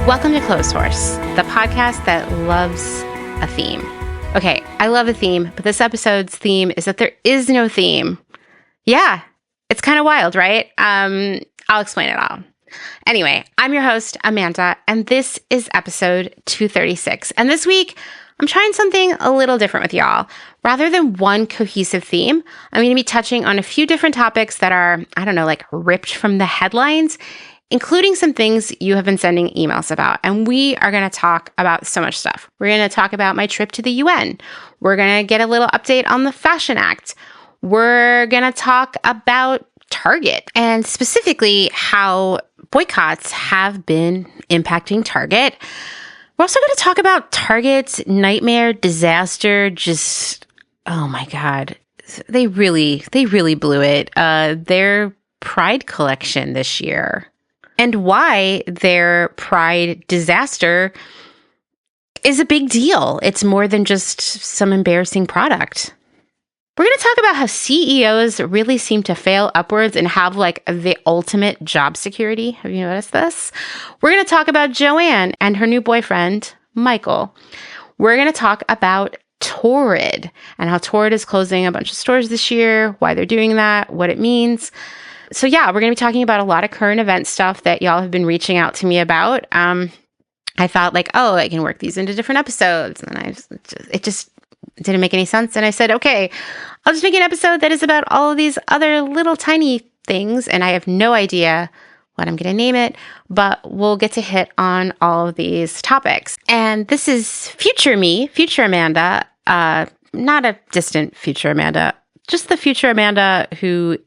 Welcome to Clotheshorse, the podcast that loves a theme. Okay, I love a theme, but this episode's theme is that there is no theme. Yeah, it's kind of wild, right? I'll explain it all. Anyway, I'm your host, Amanda, and this is episode 236. And this week, I'm trying something a little different with y'all. Rather than one cohesive theme, I'm going to be touching on a few different topics that are, ripped from the headlines, including some things you have been sending emails about. And we are going to talk about so much stuff. We're going to talk about my trip to the UN. We're going to get a little update on the Fashion Act. We're going to talk about Target and specifically how boycotts have been impacting Target. We're also going to talk about Target's nightmare disaster. Oh my God. They really blew it. Their Pride collection this year. And why their Pride disaster is a big deal. It's more than just some embarrassing product. We're going to talk about how CEOs really seem to fail upwards and have the ultimate job security. Have you noticed this? We're going to talk about Joann and her new boyfriend, Michael. We're going to talk about Torrid and how Torrid is closing a bunch of stores this year, why they're doing that, what it means. So yeah, we're going to be talking about a lot of current event stuff that y'all have been reaching out to me about. I thought I can work these into different episodes. And then it just didn't make any sense. And I said, okay, I'll just make an episode that is about all of these other little tiny things. And I have no idea what I'm going to name it, but we'll get to hit on all of these topics. And this is future me, future Amanda, not a distant future Amanda, just the future Amanda who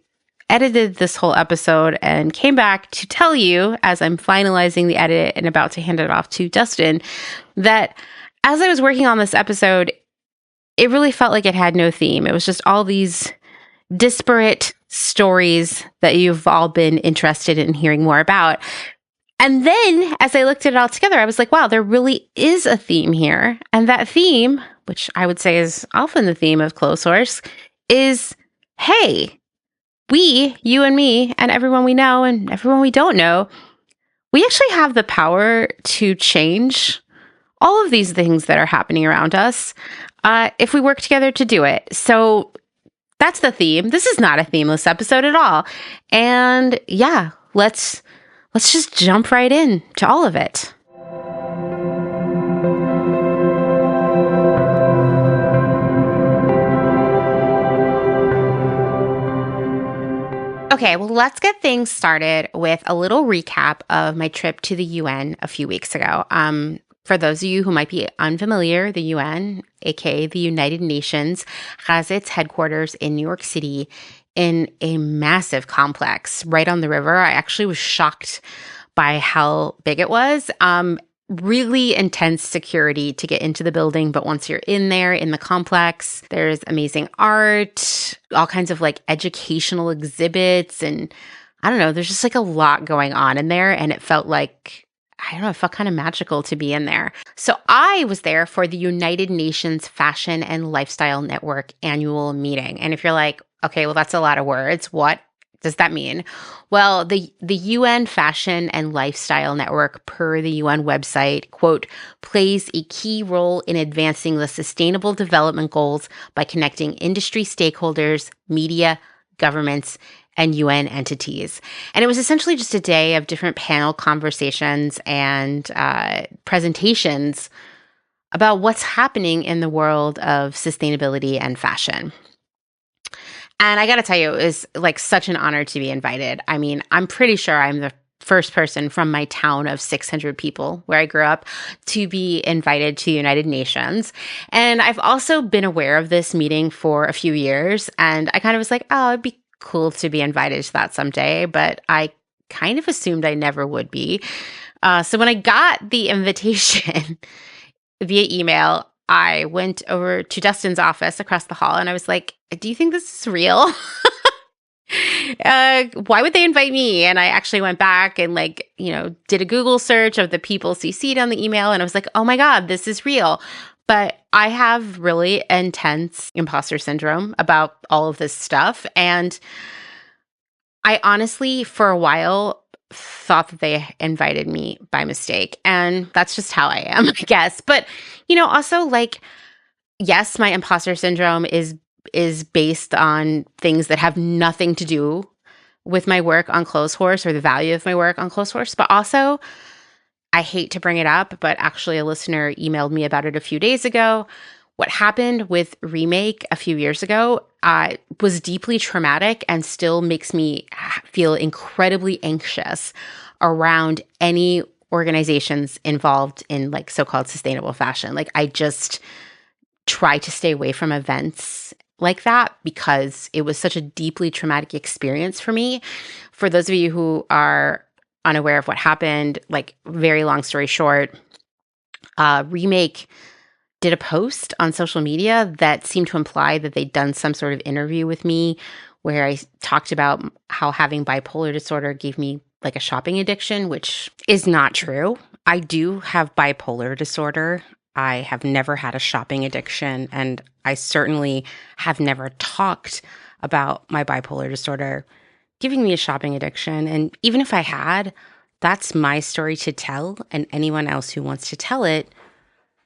edited this whole episode and came back to tell you, as I'm finalizing the edit and about to hand it off to Dustin, that as I was working on this episode, it really felt like it had no theme. It was just all these disparate stories that you've all been interested in hearing more about. And then as I looked at it all together, I was like, wow, there really is a theme here. And that theme, which I would say is often the theme of Clotheshorse, is, hey, we, you and me, and everyone we know and everyone we don't know, we actually have the power to change all of these things that are happening around us if we work together to do it. So that's the theme. This is not a themeless episode at all. And yeah, let's just jump right in to all of it. Okay, well, let's get things started with a little recap of my trip to the UN a few weeks ago. For those of you who might be unfamiliar, the UN, aka the United Nations, has its headquarters in New York City in a massive complex right on the river. I actually was shocked by how big it was. Really intense security to get into the building, but once you're in there in the complex, there's amazing art, all kinds of educational exhibits, and I don't know, there's just a lot going on in there, and it felt it felt kind of magical to be in there. So I was there for the United Nations Fashion and Lifestyle Network annual meeting. And if you're like, okay, well, that's a lot of words, what does that mean? Well, the UN Fashion and Lifestyle Network, per the UN website, quote, plays a key role in advancing the Sustainable Development Goals by connecting industry stakeholders, media, governments, and UN entities. And it was essentially just a day of different panel conversations and presentations about what's happening in the world of sustainability and fashion. And I got to tell you, it was such an honor to be invited. I mean, I'm pretty sure I'm the first person from my town of 600 people where I grew up to be invited to the United Nations. And I've also been aware of this meeting for a few years. And I kind of was like, oh, it'd be cool to be invited to that someday. But I kind of assumed I never would be. So when I got the invitation via email, I went over to Dustin's office across the hall and I was like, do you think this is real? Why would they invite me? And I actually went back and did a Google search of the people CC'd on the email. And I was like, oh my God, this is real. But I have really intense imposter syndrome about all of this stuff. And I honestly, for a while, thought that they invited me by mistake. And that's just how I am, I guess. But, also like, yes, my imposter syndrome is based on things that have nothing to do with my work on Clotheshorse or the value of my work on Clotheshorse. But also, I hate to bring it up, but actually a listener emailed me about it a few days ago. What happened with Remake a few years ago was deeply traumatic and still makes me feel incredibly anxious around any organizations involved in like so-called sustainable fashion. Like I just try to stay away from events like that because it was such a deeply traumatic experience for me. For those of you who are unaware of what happened, like very long story short, Remake did a post on social media that seemed to imply that they'd done some sort of interview with me where I talked about how having bipolar disorder gave me like a shopping addiction, which is not true. I do have bipolar disorder. I have never had a shopping addiction, and I certainly have never talked about my bipolar disorder giving me a shopping addiction. And even if I had, that's my story to tell, and anyone else who wants to tell it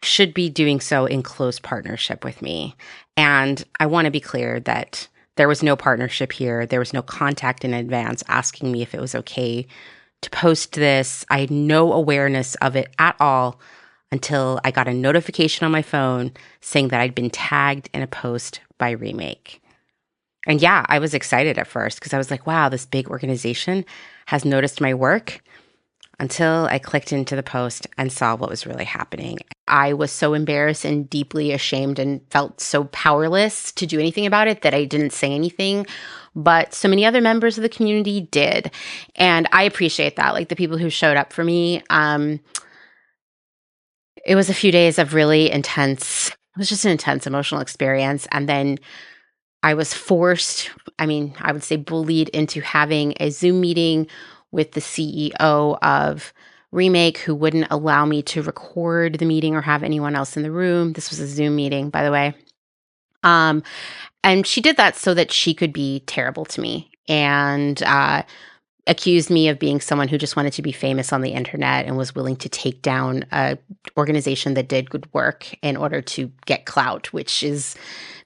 should be doing so in close partnership with me. And I want to be clear that there was no partnership here. There was no contact in advance asking me if it was okay to post this. I had no awareness of it at all until I got a notification on my phone saying that I'd been tagged in a post by Remake. And yeah, I was excited at first because I was like, wow, this big organization has noticed my work, until I clicked into the post and saw what was really happening. I was so embarrassed and deeply ashamed and felt so powerless to do anything about it that I didn't say anything. But so many other members of the community did. And I appreciate that. Like the people who showed up for me. It was a few days of really intense, it was just an intense emotional experience. And then I was forced, I would say bullied into having a Zoom meeting with the CEO of Remake, who wouldn't allow me to record the meeting or have anyone else in the room. This was a Zoom meeting, by the way. And she did that so that she could be terrible to me and accused me of being someone who just wanted to be famous on the internet and was willing to take down an organization that did good work in order to get clout, which is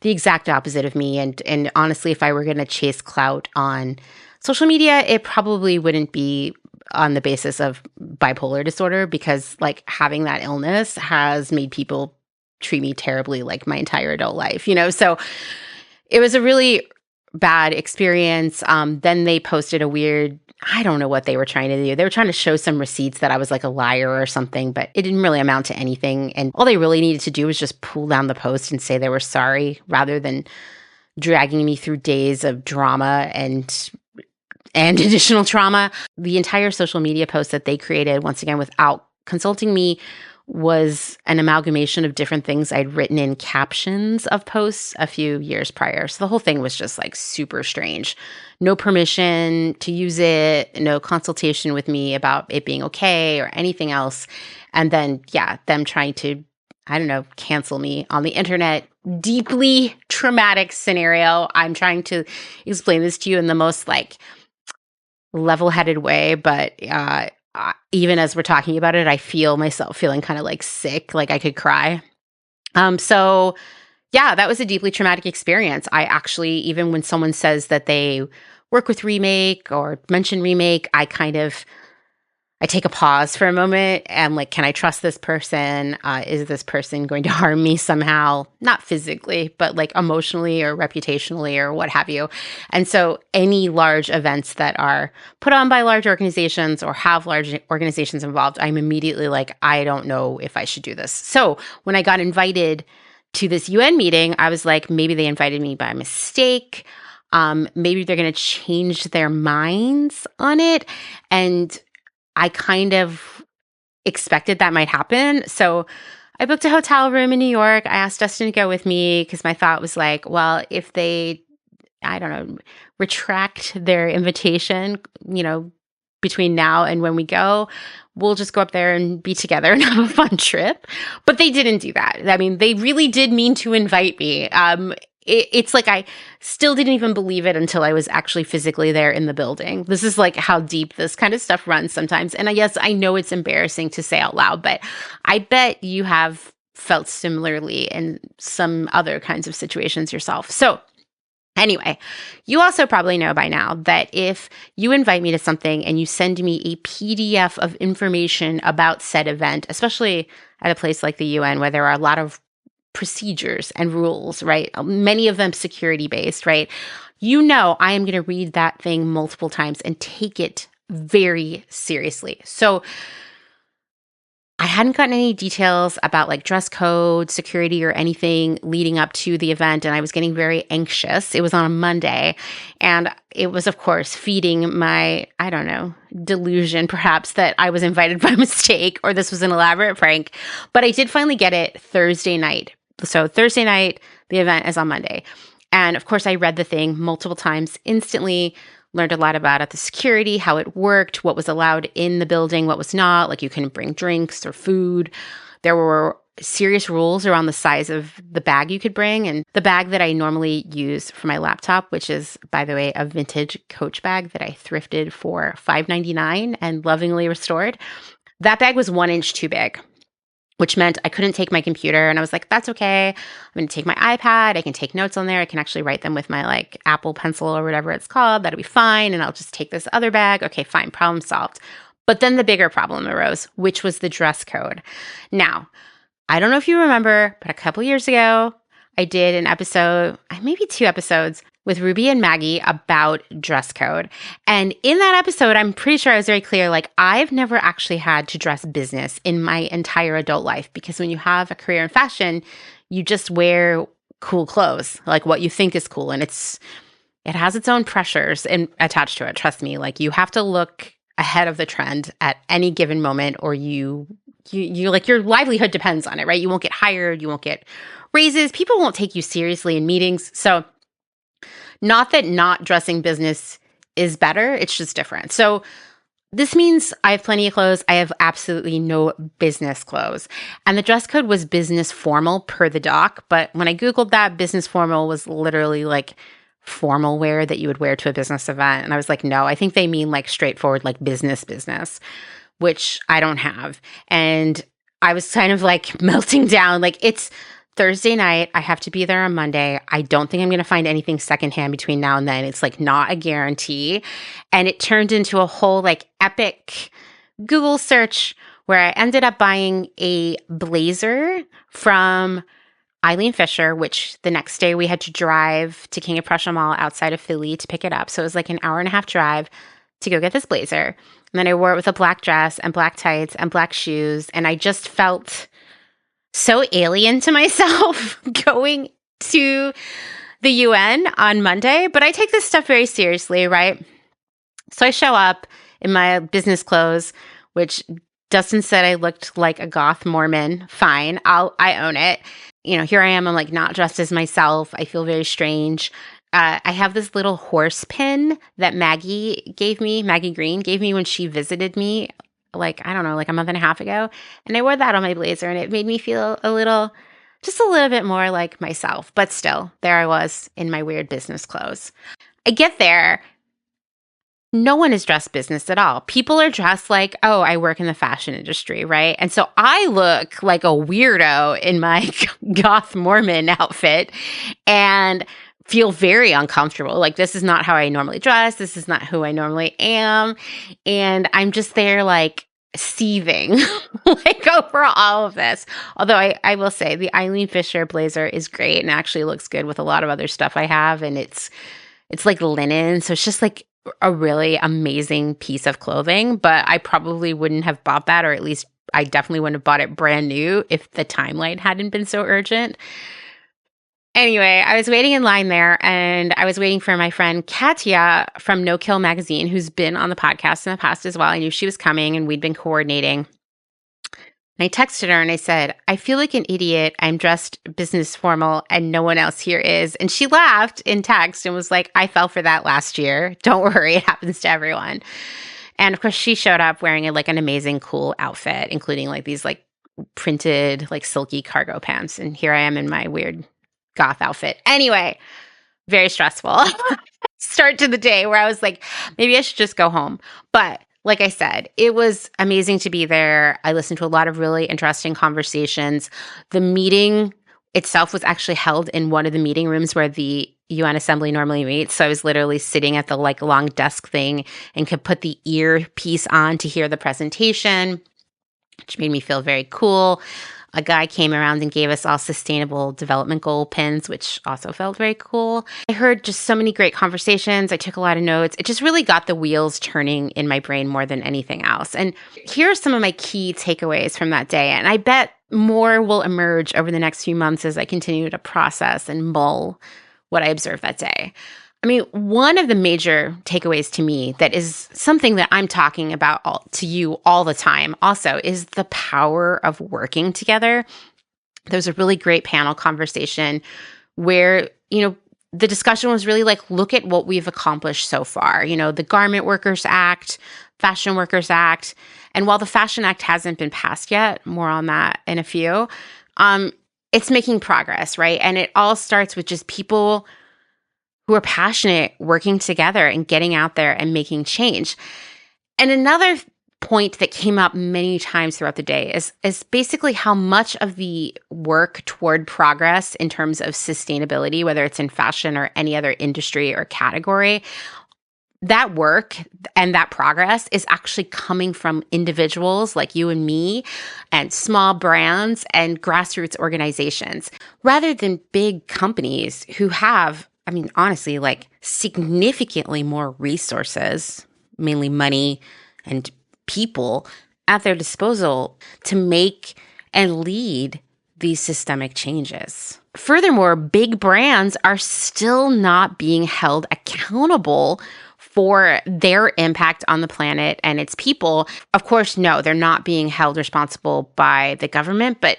the exact opposite of me. And honestly, if I were going to chase clout on social media, it probably wouldn't be on the basis of bipolar disorder, because like having that illness has made people treat me terribly like my entire adult life, So it was a really bad experience. Then they posted a weird, I don't know what they were trying to do. They were trying to show some receipts that I was like a liar or something, but it didn't really amount to anything. And all they really needed to do was just pull down the post and say they were sorry, rather than dragging me through days of drama and additional trauma. The entire social media post that they created, once again, without consulting me, was an amalgamation of different things I'd written in captions of posts a few years prior. So the whole thing was just like super strange. No permission to use it, no consultation with me about it being okay or anything else. And then, them trying to, cancel me on the internet. Deeply traumatic scenario. I'm trying to explain this to you in the most like level-headed way, but even as we're talking about it, I feel myself feeling kind of like sick, like I could cry. So that was a deeply traumatic experience. I actually, even when someone says that they work with Remake or mention Remake, I take a pause for a moment and like, can I trust this person? Is this person going to harm me somehow? Not physically, but like emotionally or reputationally or what have you. And so any large events that are put on by large organizations or have large organizations involved, I'm immediately like, I don't know if I should do this. So when I got invited to this UN meeting, I was like, maybe they invited me by mistake. Maybe they're going to change their minds on it. And I kind of expected that might happen. So I booked a hotel room in New York. I asked Dustin to go with me because my thought was like, well, if they, retract their invitation, between now and when we go, we'll just go up there and be together and have a fun trip. But they didn't do that. They really did mean to invite me. it's like I still didn't even believe it until I was actually physically there in the building. This is like how deep this kind of stuff runs sometimes. And yes, I know it's embarrassing to say out loud, but I bet you have felt similarly in some other kinds of situations yourself. So anyway, you also probably know by now that if you invite me to something and you send me a PDF of information about said event, especially at a place like the UN where there are a lot of procedures and rules, right? Many of them security based, right? You know, I am going to read that thing multiple times and take it very seriously. So I hadn't gotten any details about like dress code, security, or anything leading up to the event, and I was getting very anxious. It was on a Monday, and it was, of course, feeding my, I don't know, delusion perhaps that I was invited by mistake or this was an elaborate prank. But I did finally get it Thursday night. So Thursday night, the event is on Monday. And of course, I read the thing multiple times instantly, learned a lot about it, the security, how it worked, what was allowed in the building, what was not. Like you couldn't bring drinks or food. There were serious rules around the size of the bag you could bring. And the bag that I normally use for my laptop, which is, by the way, a vintage Coach bag that I thrifted for $5.99 and lovingly restored, that bag was 1 inch too big, which meant I couldn't take my computer. And I was like, that's okay. I'm going to take my iPad. I can take notes on there. I can actually write them with my like Apple Pencil or whatever it's called. That'll be fine. And I'll just take this other bag. Okay, fine. Problem solved. But then the bigger problem arose, which was the dress code. Now, I don't know if you remember, but a couple years ago, I did an episode, maybe 2 episodes, with Ruby and Maggie about dress code. And in that episode, I'm pretty sure I was very clear, like I've never actually had to dress business in my entire adult life, because when you have a career in fashion, you just wear cool clothes, like what you think is cool. And it has its own pressures attached to it. Trust me, like you have to look ahead of the trend at any given moment, or you like your livelihood depends on it, right? You won't get hired, you won't get raises, people won't take you seriously in meetings. So not that not dressing business is better, it's just different. So this means I have plenty of clothes. I have absolutely no business clothes. And the dress code was business formal per the doc. But when I Googled that, business formal was literally like formal wear that you would wear to a business event. And I was like, no, I think they mean like straightforward, like business, which I don't have. And I was kind of like melting down. Like it's Thursday night. I have to be there on Monday. I don't think I'm going to find anything secondhand between now and then. It's like not a guarantee. And it turned into a whole like epic Google search where I ended up buying a blazer from Eileen Fisher, which the next day we had to drive to King of Prussia Mall outside of Philly to pick it up. So it was like an hour-and-a-half drive to go get this blazer. And then I wore it with a black dress and black tights and black shoes. And I just felt so alien to myself going to the UN on Monday. But I take this stuff very seriously, right? So I show up in my business clothes, which Dustin said I looked like a goth Mormon. Fine, I own it. You know, here I am. I'm like not dressed as myself. I feel very strange. I have this little horse pin that Maggie Green gave me when she visited me, like, I don't know, like a month and a half ago. And I wore that on my blazer and it made me feel just a little bit more like myself. But still, there I was in my weird business clothes. I get there. No one is dressed business at all. People are dressed like, oh, I work in the fashion industry, right? And so I look like a weirdo in my goth Mormon outfit and feel very uncomfortable. Like, this is not how I normally dress. This is not who I normally am. And I'm just there like seething like over all of this. Although I will say the Eileen Fisher blazer is great and actually looks good with a lot of other stuff I have. And it's like linen. So it's just like a really amazing piece of clothing, but I probably wouldn't have bought that, or at least I definitely wouldn't have bought it brand new if the timeline hadn't been so urgent. Anyway, I was waiting in line there, and I was waiting for my friend Katya from No Kill Magazine, who's been on the podcast in the past as well. I knew she was coming, and we'd been coordinating. And I texted her and I said, I feel like an idiot. I'm dressed business formal and no one else here is. And she laughed in text and was like, I fell for that last year. Don't worry, it happens to everyone. And of course, she showed up wearing like an amazing, cool outfit, including like these like printed, like silky cargo pants. And here I am in my weird goth outfit. Anyway, very stressful start to the day where I was like, maybe I should just go home. But like I said, it was amazing to be there. I listened to a lot of really interesting conversations. The meeting itself was actually held in one of the meeting rooms where the UN Assembly normally meets. So I was literally sitting at the like long desk thing and could put the earpiece on to hear the presentation, which made me feel very cool. A guy came around and gave us all sustainable development goal pins, which also felt very cool. I heard just so many great conversations. I took a lot of notes. It just really got the wheels turning in my brain more than anything else. And here are some of my key takeaways from that day. And I bet more will emerge over the next few months as I continue to process and mull what I observed that day. I mean, one of the major takeaways to me that is something that I'm talking about to you all the time also is the power of working together. There was a really great panel conversation where, the discussion was really like, look at what we've accomplished so far. The Garment Workers Act, Fashion Workers Act. And while the Fashion Act hasn't been passed yet, more on that in a few, it's making progress, right? And it all starts with just people who are passionate working together and getting out there and making change. And another point that came up many times throughout the day is basically how much of the work toward progress in terms of sustainability, whether it's in fashion or any other industry or category, that work and that progress is actually coming from individuals like you and me and small brands and grassroots organizations rather than big companies who have, honestly, like significantly more resources, mainly money and people at their disposal to make and lead these systemic changes. Furthermore, big brands are still not being held accountable for their impact on the planet and its people. Of course, no, they're not being held responsible by the government, but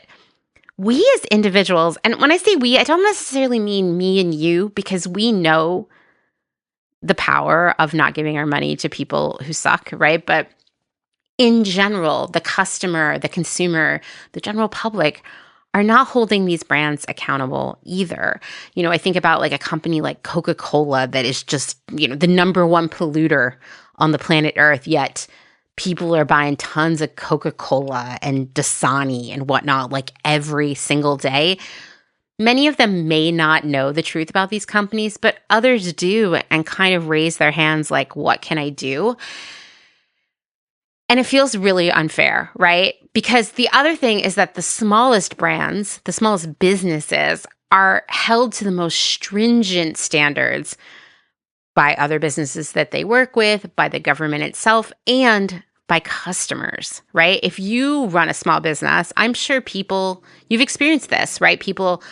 we as individuals, and when I say we, I don't necessarily mean me and you, because we know the power of not giving our money to people who suck, right? But in general, the customer, the consumer, the general public are not holding these brands accountable either. I think about like a company like Coca-Cola that is just, the number one polluter on the planet Earth, yet people are buying tons of Coca-Cola and Dasani and whatnot like every single day. Many of them may not know the truth about these companies, but others do and kind of raise their hands like, what can I do? And it feels really unfair, right? Because the other thing is that the smallest brands, the smallest businesses are held to the most stringent standards by other businesses that they work with, by the government itself, and by customers, right? If you run a small business, I'm sure you've experienced this, right? People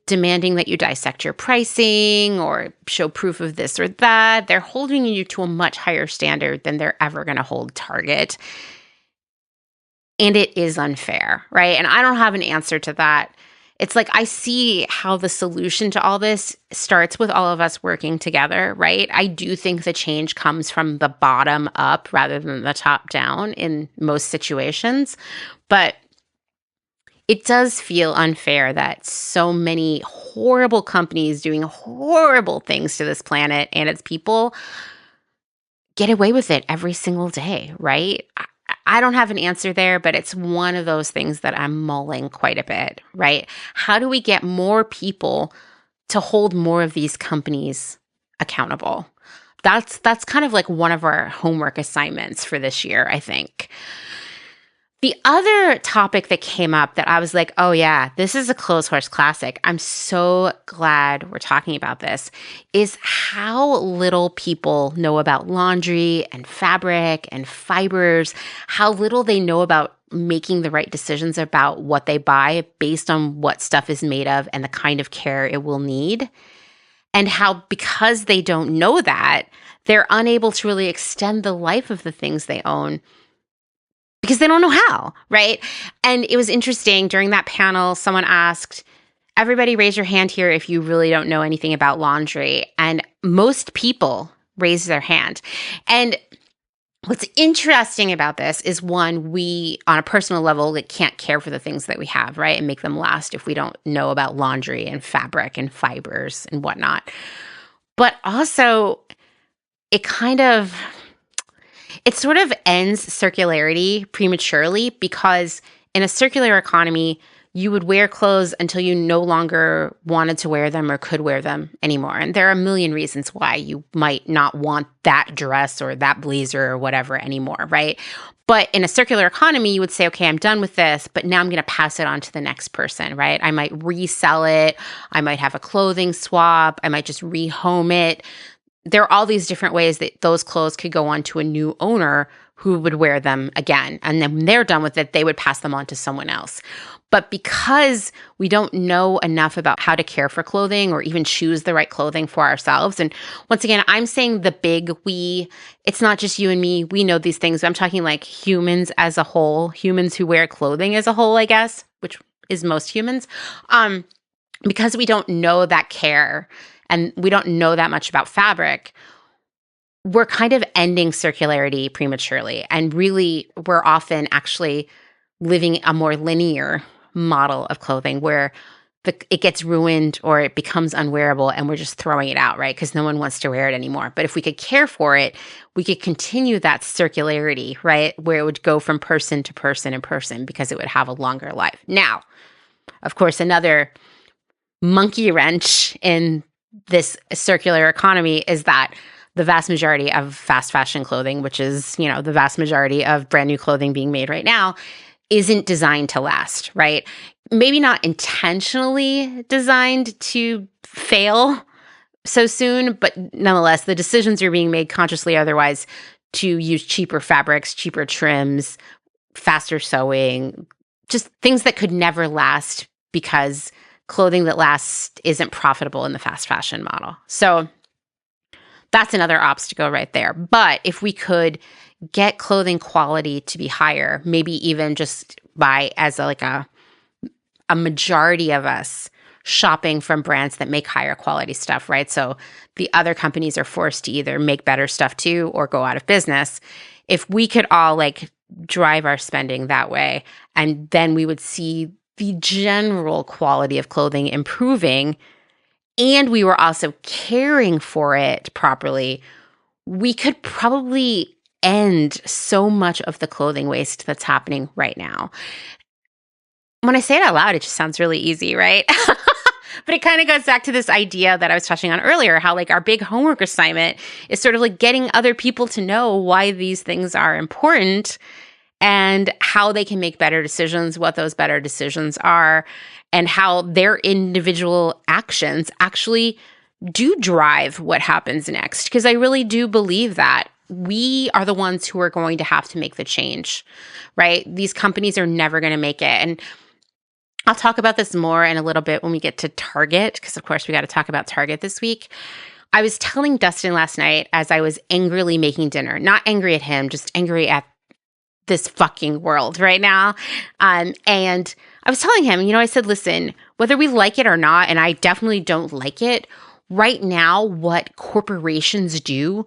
demanding that you dissect your pricing or show proof of this or that. They're holding you to a much higher standard than they're ever going to hold Target. And it is unfair, right? And I don't have an answer to that. It's like I see how the solution to all this starts with all of us working together, right? I do think the change comes from the bottom up rather than the top down in most situations. But it does feel unfair that so many horrible companies doing horrible things to this planet and its people get away with it every single day, right? I don't have an answer there, but it's one of those things that I'm mulling quite a bit, right? How do we get more people to hold more of these companies accountable? That's kind of like one of our homework assignments for this year, I think. The other topic that came up that I was like, oh yeah, this is a Clotheshorse classic. I'm so glad we're talking about this, is how little people know about laundry and fabric and fibers, how little they know about making the right decisions about what they buy based on what stuff is made of and the kind of care it will need. And how, because they don't know that, they're unable to really extend the life of the things they own because they don't know how, right? And it was interesting during that panel, someone asked, everybody raise your hand here if you really don't know anything about laundry. And most people raised their hand. And What's interesting about this is one, we on a personal level like can't care for the things that we have, right? And make them last if we don't know about laundry and fabric and fibers and whatnot. But also it sort of ends circularity prematurely because in a circular economy, you would wear clothes until you no longer wanted to wear them or could wear them anymore. And there are a million reasons why you might not want that dress or that blazer or whatever anymore, right? But in a circular economy, you would say, okay, I'm done with this, but now I'm going to pass it on to the next person, right? I might resell it. I might have a clothing swap. I might just rehome it. There are all these different ways that those clothes could go on to a new owner who would wear them again. And then when they're done with it, they would pass them on to someone else. But because we don't know enough about how to care for clothing or even choose the right clothing for ourselves, and once again, I'm saying the big we, it's not just you and me, we know these things. I'm talking like humans as a whole, humans who wear clothing as a whole, I guess, which is most humans. Because we don't know that care and we don't know that much about fabric, we're kind of ending circularity prematurely. And really, we're often actually living a more linear model of clothing where it gets ruined or it becomes unwearable and we're just throwing it out, right? Because no one wants to wear it anymore. But if we could care for it, we could continue that circularity, right? Where it would go from person to person and person because it would have a longer life. Now, of course, another monkey wrench in this circular economy is that the vast majority of fast fashion clothing, which is, the vast majority of brand new clothing being made right now, isn't designed to last, right? Maybe not intentionally designed to fail so soon, but nonetheless, the decisions are being made consciously otherwise to use cheaper fabrics, cheaper trims, faster sewing, just things that could never last because clothing that lasts isn't profitable in the fast fashion model. So that's another obstacle right there. But if we could get clothing quality to be higher, maybe even just by as a majority of us shopping from brands that make higher quality stuff, right? So the other companies are forced to either make better stuff too or go out of business. If we could all drive our spending that way, and then we would see the general quality of clothing improving, and we were also caring for it properly, we could probably end so much of the clothing waste that's happening right now. When I say it out loud, it just sounds really easy, right? But it kind of goes back to this idea that I was touching on earlier, how our big homework assignment is sort of getting other people to know why these things are important and how they can make better decisions, what those better decisions are, and how their individual actions actually do drive what happens next. Because I really do believe that we are the ones who are going to have to make the change, right? These companies are never going to make it. And I'll talk about this more in a little bit when we get to Target, because of course we got to talk about Target this week. I was telling Dustin last night as I was angrily making dinner, not angry at him, just angry at this fucking world right now. And I was telling him, I said, listen, whether we like it or not, and I definitely don't like it, right now, what corporations do,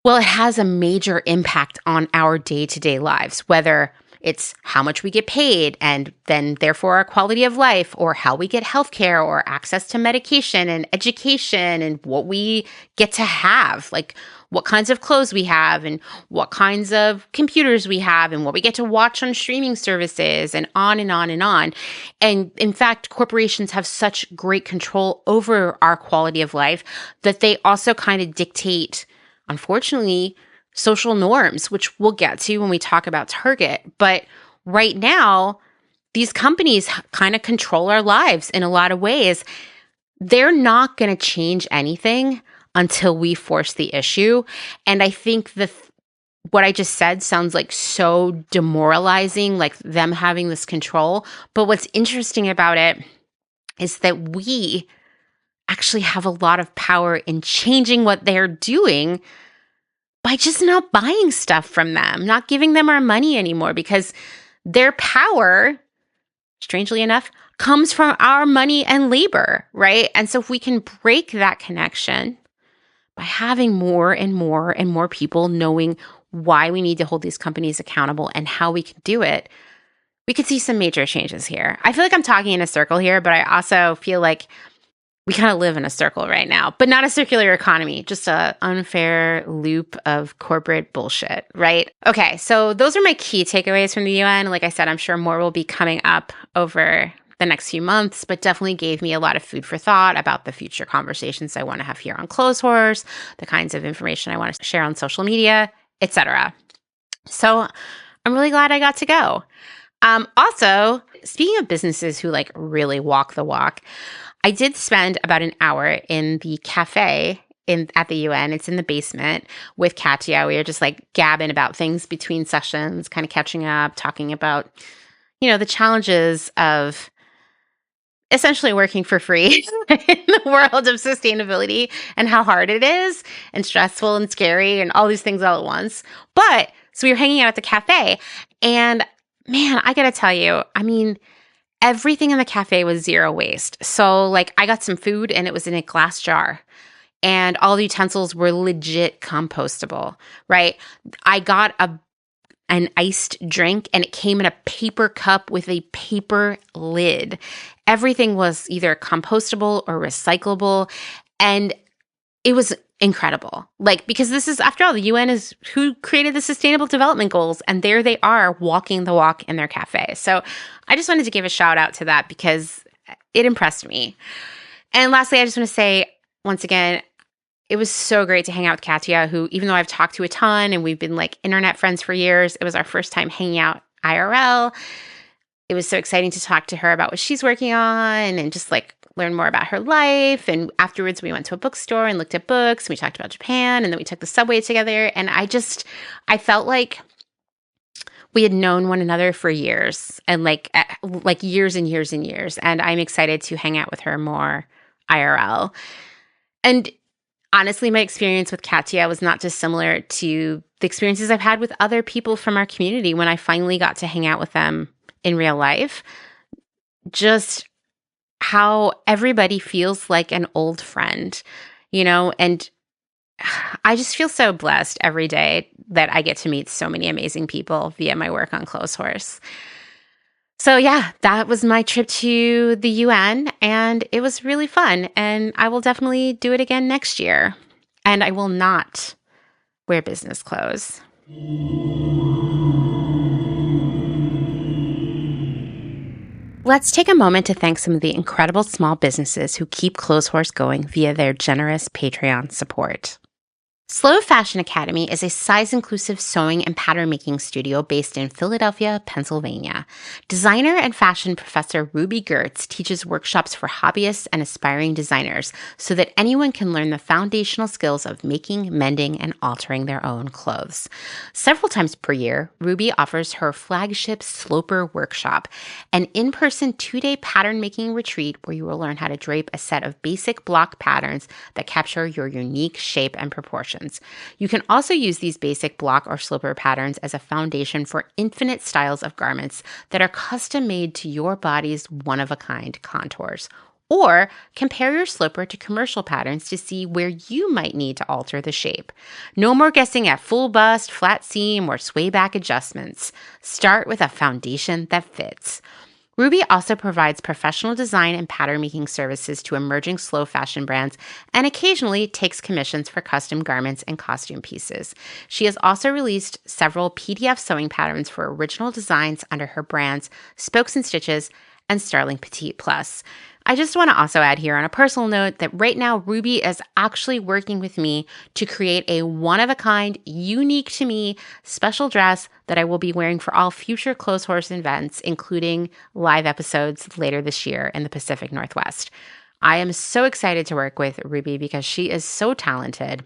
well, it has a major impact on our day-to-day lives, whether it's how much we get paid and then therefore our quality of life, or how we get healthcare or access to medication and education and what we get to have, what kinds of clothes we have and what kinds of computers we have and what we get to watch on streaming services and on and on and on. And in fact, corporations have such great control over our quality of life that they also kind of dictate, unfortunately, social norms, which we'll get to when we talk about Target. But right now, these companies kind of control our lives in a lot of ways. They're not going to change anything until we force the issue. And I think what I just said sounds so demoralizing, them having this control. But what's interesting about it is that we actually have a lot of power in changing what they're doing by just not buying stuff from them, not giving them our money anymore, because their power, strangely enough, comes from our money and labor, right? And so if we can break that connection by having more and more and more people knowing why we need to hold these companies accountable and how we can do it, we could see some major changes here. I feel like I'm talking in a circle here, but I also feel like we kind of live in a circle right now, but not a circular economy, just an unfair loop of corporate bullshit, right? Okay, so those are my key takeaways from the UN. Like I said, I'm sure more will be coming up over the next few months, but definitely gave me a lot of food for thought about the future conversations I want to have here on Clotheshorse, the kinds of information I want to share on social media, etc. So I'm really glad I got to go. Also, speaking of businesses who like really walk the walk, I did spend about an hour in the cafe at the UN. It's in the basement with Katya. We were just like gabbing about things between sessions, kind of catching up, talking about, the challenges of essentially working for free in the world of sustainability and how hard it is and stressful and scary and all these things all at once. But so we were hanging out at the cafe and man, I got to tell you, everything in the cafe was zero waste. So like I got some food and it was in a glass jar and all the utensils were legit compostable, right? I got an iced drink and it came in a paper cup with a paper lid. Everything was either compostable or recyclable. And it was incredible. Like, because this is, after all, the UN is who created the Sustainable Development Goals, and there they are walking the walk in their cafe. So I just wanted to give a shout out to that because it impressed me. And lastly, I just want to say, once again, it was so great to hang out with Katya, who, even though I've talked to a ton and we've been like internet friends for years, it was our first time hanging out IRL. It was so exciting to talk to her about what she's working on and just like learn more about her life. And afterwards, we went to a bookstore and looked at books. And we talked about Japan, and then we took the subway together. And I felt like we had known one another for years, and like years and years and years. And I'm excited to hang out with her more IRL. And honestly, my experience with Katya was not dissimilar to the experiences I've had with other people from our community when I finally got to hang out with them in real life. Just how everybody feels like an old friend, and I just feel so blessed every day that I get to meet so many amazing people via my work on Clotheshorse. So yeah, that was my trip to the UN, and it was really fun, and I will definitely do it again next year, and I will not wear business clothes. Let's take a moment to thank some of the incredible small businesses who keep Clotheshorse going via their generous Patreon support. Slow Fashion Academy is a size-inclusive sewing and pattern-making studio based in Philadelphia, Pennsylvania. Designer and fashion professor Ruby Gertz teaches workshops for hobbyists and aspiring designers so that anyone can learn the foundational skills of making, mending, and altering their own clothes. Several times per year, Ruby offers her flagship Sloper Workshop, an in-person 2-day pattern-making retreat where you will learn how to drape a set of basic block patterns that capture your unique shape and proportions. You can also use these basic block or sloper patterns as a foundation for infinite styles of garments that are custom made to your body's one-of-a-kind contours. Or compare your sloper to commercial patterns to see where you might need to alter the shape. No more guessing at full bust, flat seam, or sway back adjustments. Start with a foundation that fits. Ruby also provides professional design and pattern making services to emerging slow fashion brands and occasionally takes commissions for custom garments and costume pieces. She has also released several PDF sewing patterns for original designs under her brands Spokes and Stitches and Starling Petite Plus. I just want to also add here on a personal note that right now Ruby is actually working with me to create a one-of-a-kind, unique to me special dress that I will be wearing for all future Clotheshorse events, including live episodes later this year in the Pacific Northwest. I am so excited to work with Ruby because she is so talented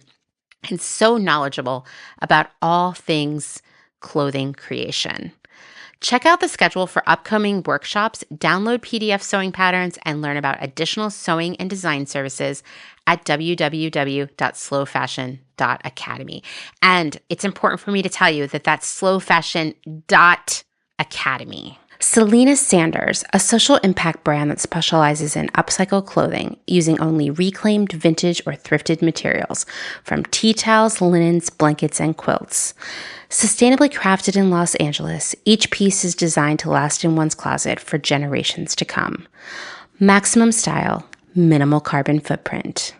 and so knowledgeable about all things clothing creation. Check out the schedule for upcoming workshops, download PDF sewing patterns, and learn about additional sewing and design services at www.slowfashion.academy. And it's important for me to tell you that that's slowfashion.academy. Selena Sanders, a social impact brand that specializes in upcycle clothing using only reclaimed vintage or thrifted materials, from tea towels, linens, blankets, and quilts. Sustainably crafted in Los Angeles, each piece is designed to last in one's closet for generations to come. Maximum style, minimal carbon footprint.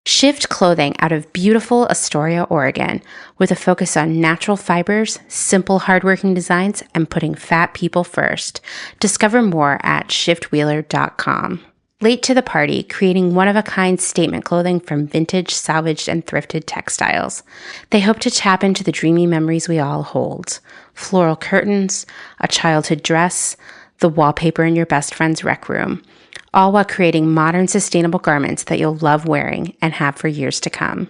Shift Clothing out of beautiful Astoria, Oregon, with a focus on natural fibers, simple hardworking designs, and putting fat people first. Discover more at shiftwheeler.com. Late to the party, creating one-of-a-kind statement clothing from vintage, salvaged, and thrifted textiles. They hope to tap into the dreamy memories we all hold. Floral curtains, a childhood dress, the wallpaper in your best friend's rec room, all while creating modern, sustainable garments that you'll love wearing and have for years to come.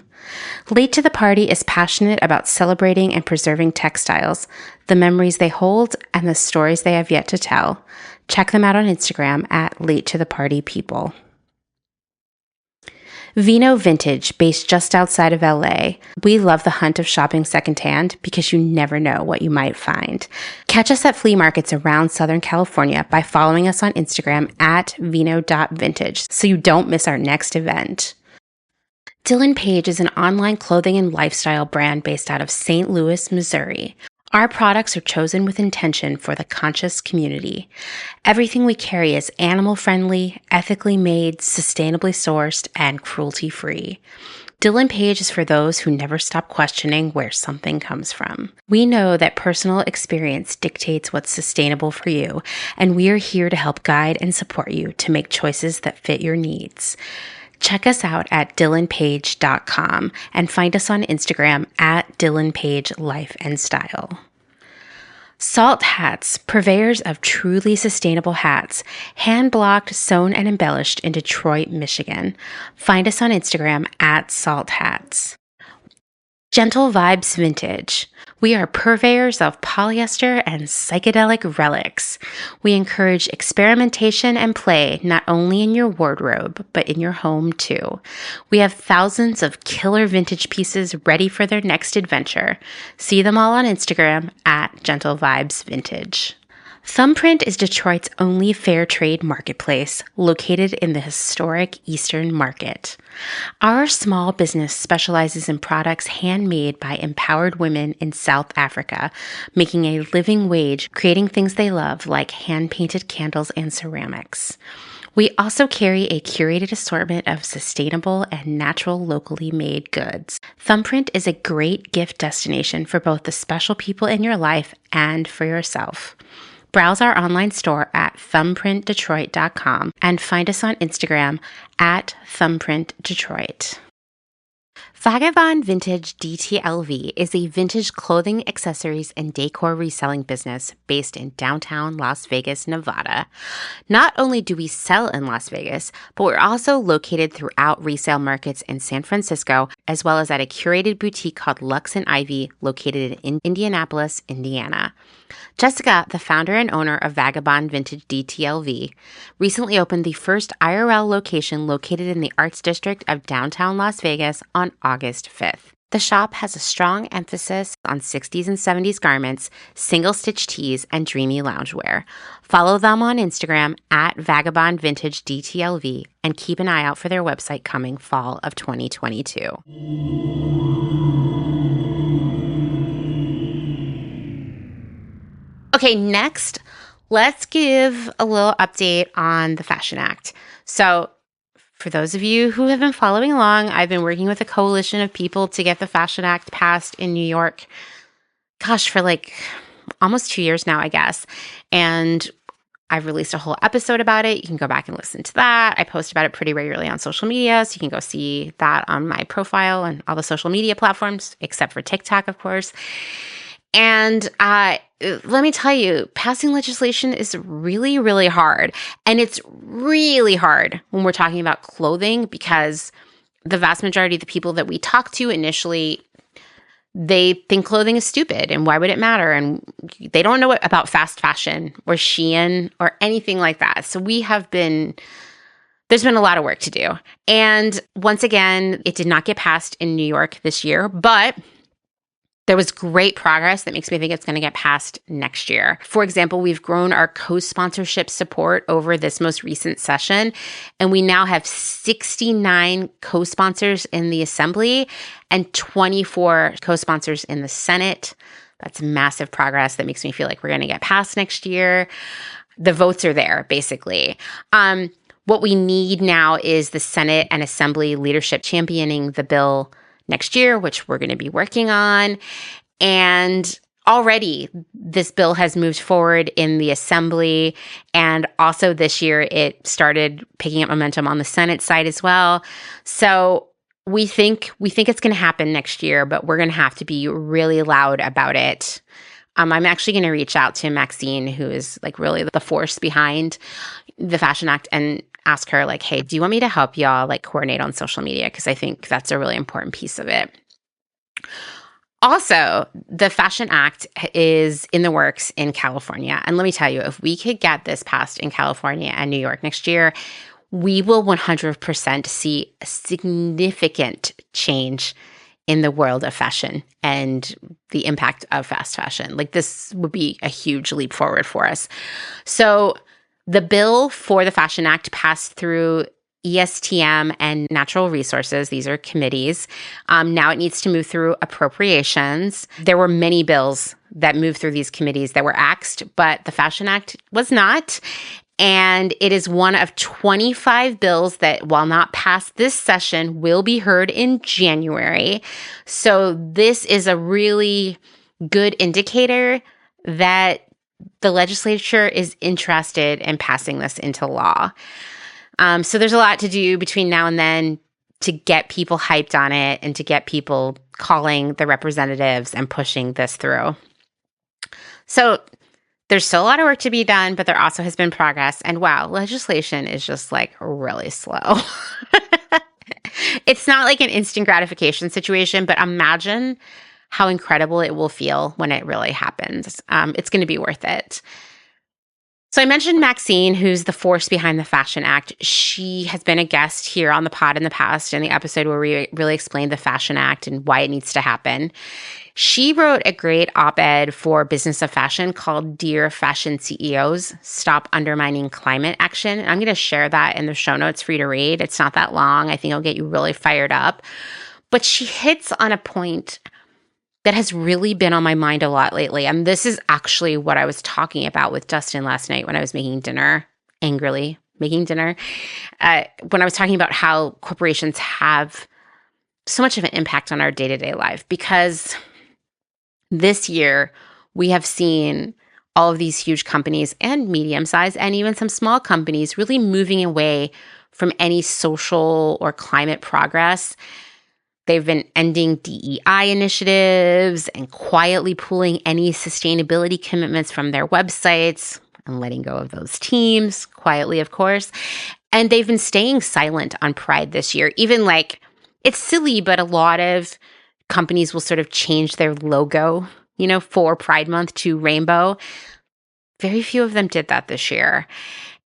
Late to the Party is passionate about celebrating and preserving textiles, the memories they hold, and the stories they have yet to tell. Check them out on Instagram at Late to the Party People. Vino Vintage, based just outside of LA. We love the hunt of shopping secondhand because you never know what you might find. Catch us at flea markets around Southern California by following us on Instagram at vino.vintage so you don't miss our next event. Dylan Page is an online clothing and lifestyle brand based out of St. Louis, Missouri. Our products are chosen with intention for the conscious community. Everything we carry is animal-friendly, ethically made, sustainably sourced, and cruelty-free. Dylan Page is for those who never stop questioning where something comes from. We know that personal experience dictates what's sustainable for you, and we are here to help guide and support you to make choices that fit your needs. Check us out at dylanpage.com and find us on Instagram at dylanpagelifeandstyle. Salt Hats, purveyors of truly sustainable hats, hand-blocked, sewn, and embellished in Detroit, Michigan. Find us on Instagram at Salt Hats. Gentle Vibes Vintage. We are purveyors of polyester and psychedelic relics. We encourage experimentation and play not only in your wardrobe, but in your home too. We have thousands of killer vintage pieces ready for their next adventure. See them all on Instagram at Gentle Vibes Vintage. Thumbprint is Detroit's only fair trade marketplace, located in the historic Eastern Market. Our small business specializes in products handmade by empowered women in South Africa, making a living wage, creating things they love like hand-painted candles and ceramics. We also carry a curated assortment of sustainable and natural locally made goods. Thumbprint is a great gift destination for both the special people in your life and for yourself. Browse our online store at thumbprintdetroit.com and find us on Instagram at thumbprintdetroit. Vagabond Vintage DTLV is a vintage clothing, accessories, and decor reselling business based in downtown Las Vegas, Nevada. Not only do we sell in Las Vegas, but we're also located throughout resale markets in San Francisco, as well as at a curated boutique called Lux and Ivy, located in Indianapolis, Indiana. Jessica, the founder and owner of Vagabond Vintage DTLV, recently opened the first IRL location located in the Arts District of downtown Las Vegas on August 5th. The shop has a strong emphasis on 60s and 70s garments, single-stitch tees, and dreamy loungewear. Follow them on Instagram at Vagabond Vintage DTLV and keep an eye out for their website coming fall of 2022. Okay, next, let's give a little update on the Fashion Act. So, for those of you who have been following along, I've been working with a coalition of people to get the Fashion Act passed in New York, for like almost 2 years now, I guess. And I've released a whole episode about it. You can go back and listen to that. I post about it pretty regularly on social media, so you can go see that on my profile and all the social media platforms, except for TikTok, of course. And let me tell you, passing legislation is really, really hard. And it's really hard when we're talking about clothing because the vast majority of the people that we talk to initially, they think clothing is stupid and why would it matter? And they don't know about fast fashion or Shein or anything like that. So there's been a lot of work to do. And once again, it did not get passed in New York this year, but There was great progress that makes me think it's going to get passed next year. For example, we've grown our co-sponsorship support over this most recent session, and we now have 69 co-sponsors in the Assembly and 24 co-sponsors in the Senate. That's massive progress that makes me feel like we're going to get passed next year. The votes are there, basically. What we need now is the Senate and Assembly leadership championing the bill next year, which we're going to be working on. And already this bill has moved forward in the Assembly. And also this year, it started picking up momentum on the Senate side as well. So we think it's going to happen next year, but we're going to have to be really loud about it. I'm actually going to reach out to Maxine, who is like really the force behind the Fashion Act, and ask her like, hey, do you want me to help y'all like coordinate on social media? Because I think that's a really important piece of it. Also, the Fashion Act is in the works in California. And let me tell you, if we could get this passed in California and New York next year, we will 100% see a significant change in the world of fashion and the impact of fast fashion. Like, this would be a huge leap forward for us. So the bill for the Fashion Act passed through ESTM and Natural Resources. These are committees. Now it needs to move through appropriations. There were many bills that moved through these committees that were axed, but the Fashion Act was not. And it is one of 25 bills that, while not passed this session, will be heard in January. So this is a really good indicator that the legislature is interested in passing this into law. So there's a lot to do between now and then to get people hyped on it and to get people calling the representatives and pushing this through. So there's still a lot of work to be done, but there also has been progress. And wow, legislation is just like really slow. It's not like an instant gratification situation, but imagine how incredible it will feel when it really happens. It's going to be worth it. So I mentioned Maxine, who's the force behind the Fashion Act. She has been a guest here on the pod in the past, in the episode where we really explained the Fashion Act and why it needs to happen. She wrote a great op-ed for Business of Fashion called Dear Fashion CEOs, Stop Undermining Climate Action. I'm going to share that in the show notes for you to read. It's not that long. I think it'll get you really fired up. But she hits on a point that has really been on my mind a lot lately. And this is actually what I was talking about with Dustin last night when I was making dinner, angrily making dinner. When I was talking about how corporations have so much of an impact on our day-to-day life, because this year we have seen all of these huge companies and medium-sized and even some small companies really moving away from any social or climate progress. They've been ending DEI initiatives and quietly pulling any sustainability commitments from their websites and letting go of those teams, quietly, of course. And they've been staying silent on Pride this year. Even like, it's silly, but a lot of companies will sort of change their logo, for Pride Month to rainbow. Very few of them did that this year.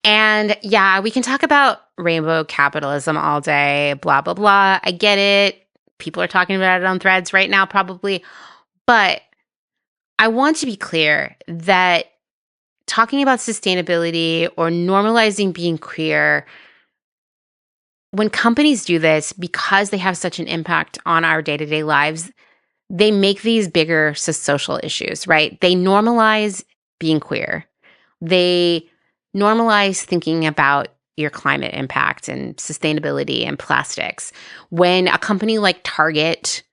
And yeah, we can talk about rainbow capitalism all day, blah, blah, blah. I get it. People are talking about it on Threads right now, probably. But I want to be clear that talking about sustainability or normalizing being queer, when companies do this, because they have such an impact on our day-to-day lives, they make these bigger social issues, right? They normalize being queer. They normalize thinking about your climate impact and sustainability and plastics. When a company like Target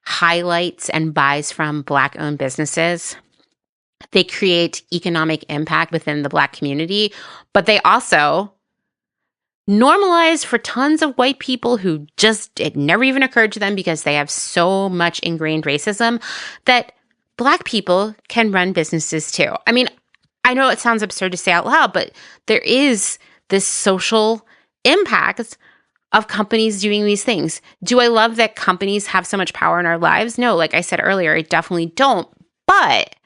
highlights and buys from Black-owned businesses, they create economic impact within the Black community, but they also normalize for tons of white people who it never even occurred to them because they have so much ingrained racism that Black people can run businesses too. I mean, I know it sounds absurd to say out loud, but there is this social impact of companies doing these things. Do I love that companies have so much power in our lives? No, like I said earlier, I definitely don't. But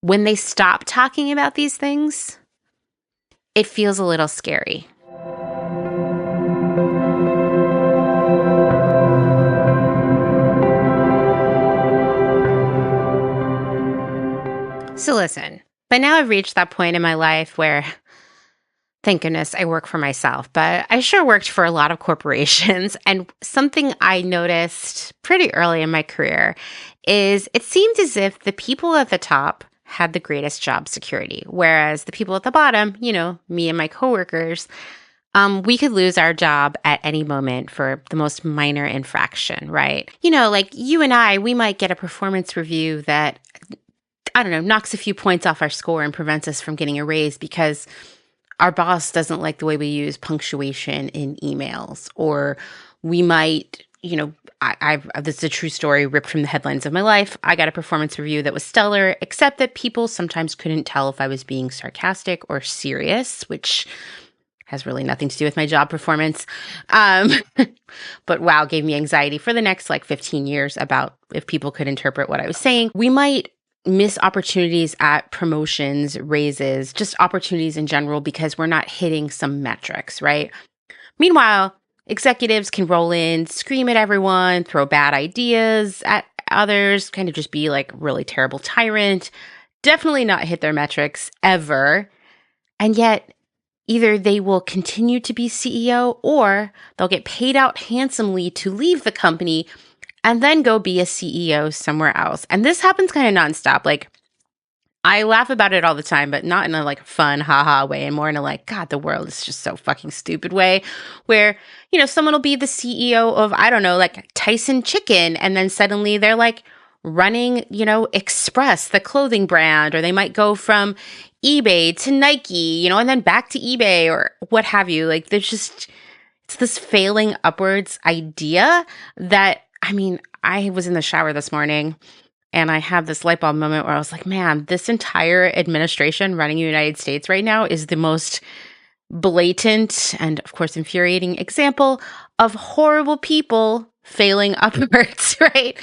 when they stop talking about these things, it feels a little scary. So listen, by now I've reached that point in my life where, thank goodness, I work for myself, but I sure worked for a lot of corporations. And something I noticed pretty early in my career is it seemed as if the people at the top had the greatest job security, whereas the people at the bottom, me and my coworkers, we could lose our job at any moment for the most minor infraction, right? Like you and I, we might get a performance review that, I don't know, knocks a few points off our score and prevents us from getting a raise because our boss doesn't like the way we use punctuation in emails. Or we might, this is a true story ripped from the headlines of my life. I got a performance review that was stellar, except that people sometimes couldn't tell if I was being sarcastic or serious, which has really nothing to do with my job performance. But wow, gave me anxiety for the next 15 years about if people could interpret what I was saying. We might miss opportunities at promotions, raises, just opportunities in general because we're not hitting some metrics, right? Meanwhile, executives can roll in, scream at everyone, throw bad ideas at others, kind of just be like really terrible tyrant, definitely not hit their metrics ever. And yet either they will continue to be CEO or they'll get paid out handsomely to leave the company and then go be a CEO somewhere else. And this happens kind of nonstop. I laugh about it all the time, but not in a fun, haha way, and more in a God, the world is just so fucking stupid way where, someone will be the CEO of, I don't know, Tyson Chicken. And then suddenly they're running, Express, the clothing brand, or they might go from eBay to Nike, and then back to eBay or what have you. It's this failing upwards idea that, I was in the shower this morning and I had this light bulb moment where I was like, man, this entire administration running the United States right now is the most blatant and, of course, infuriating example of horrible people failing upwards, right?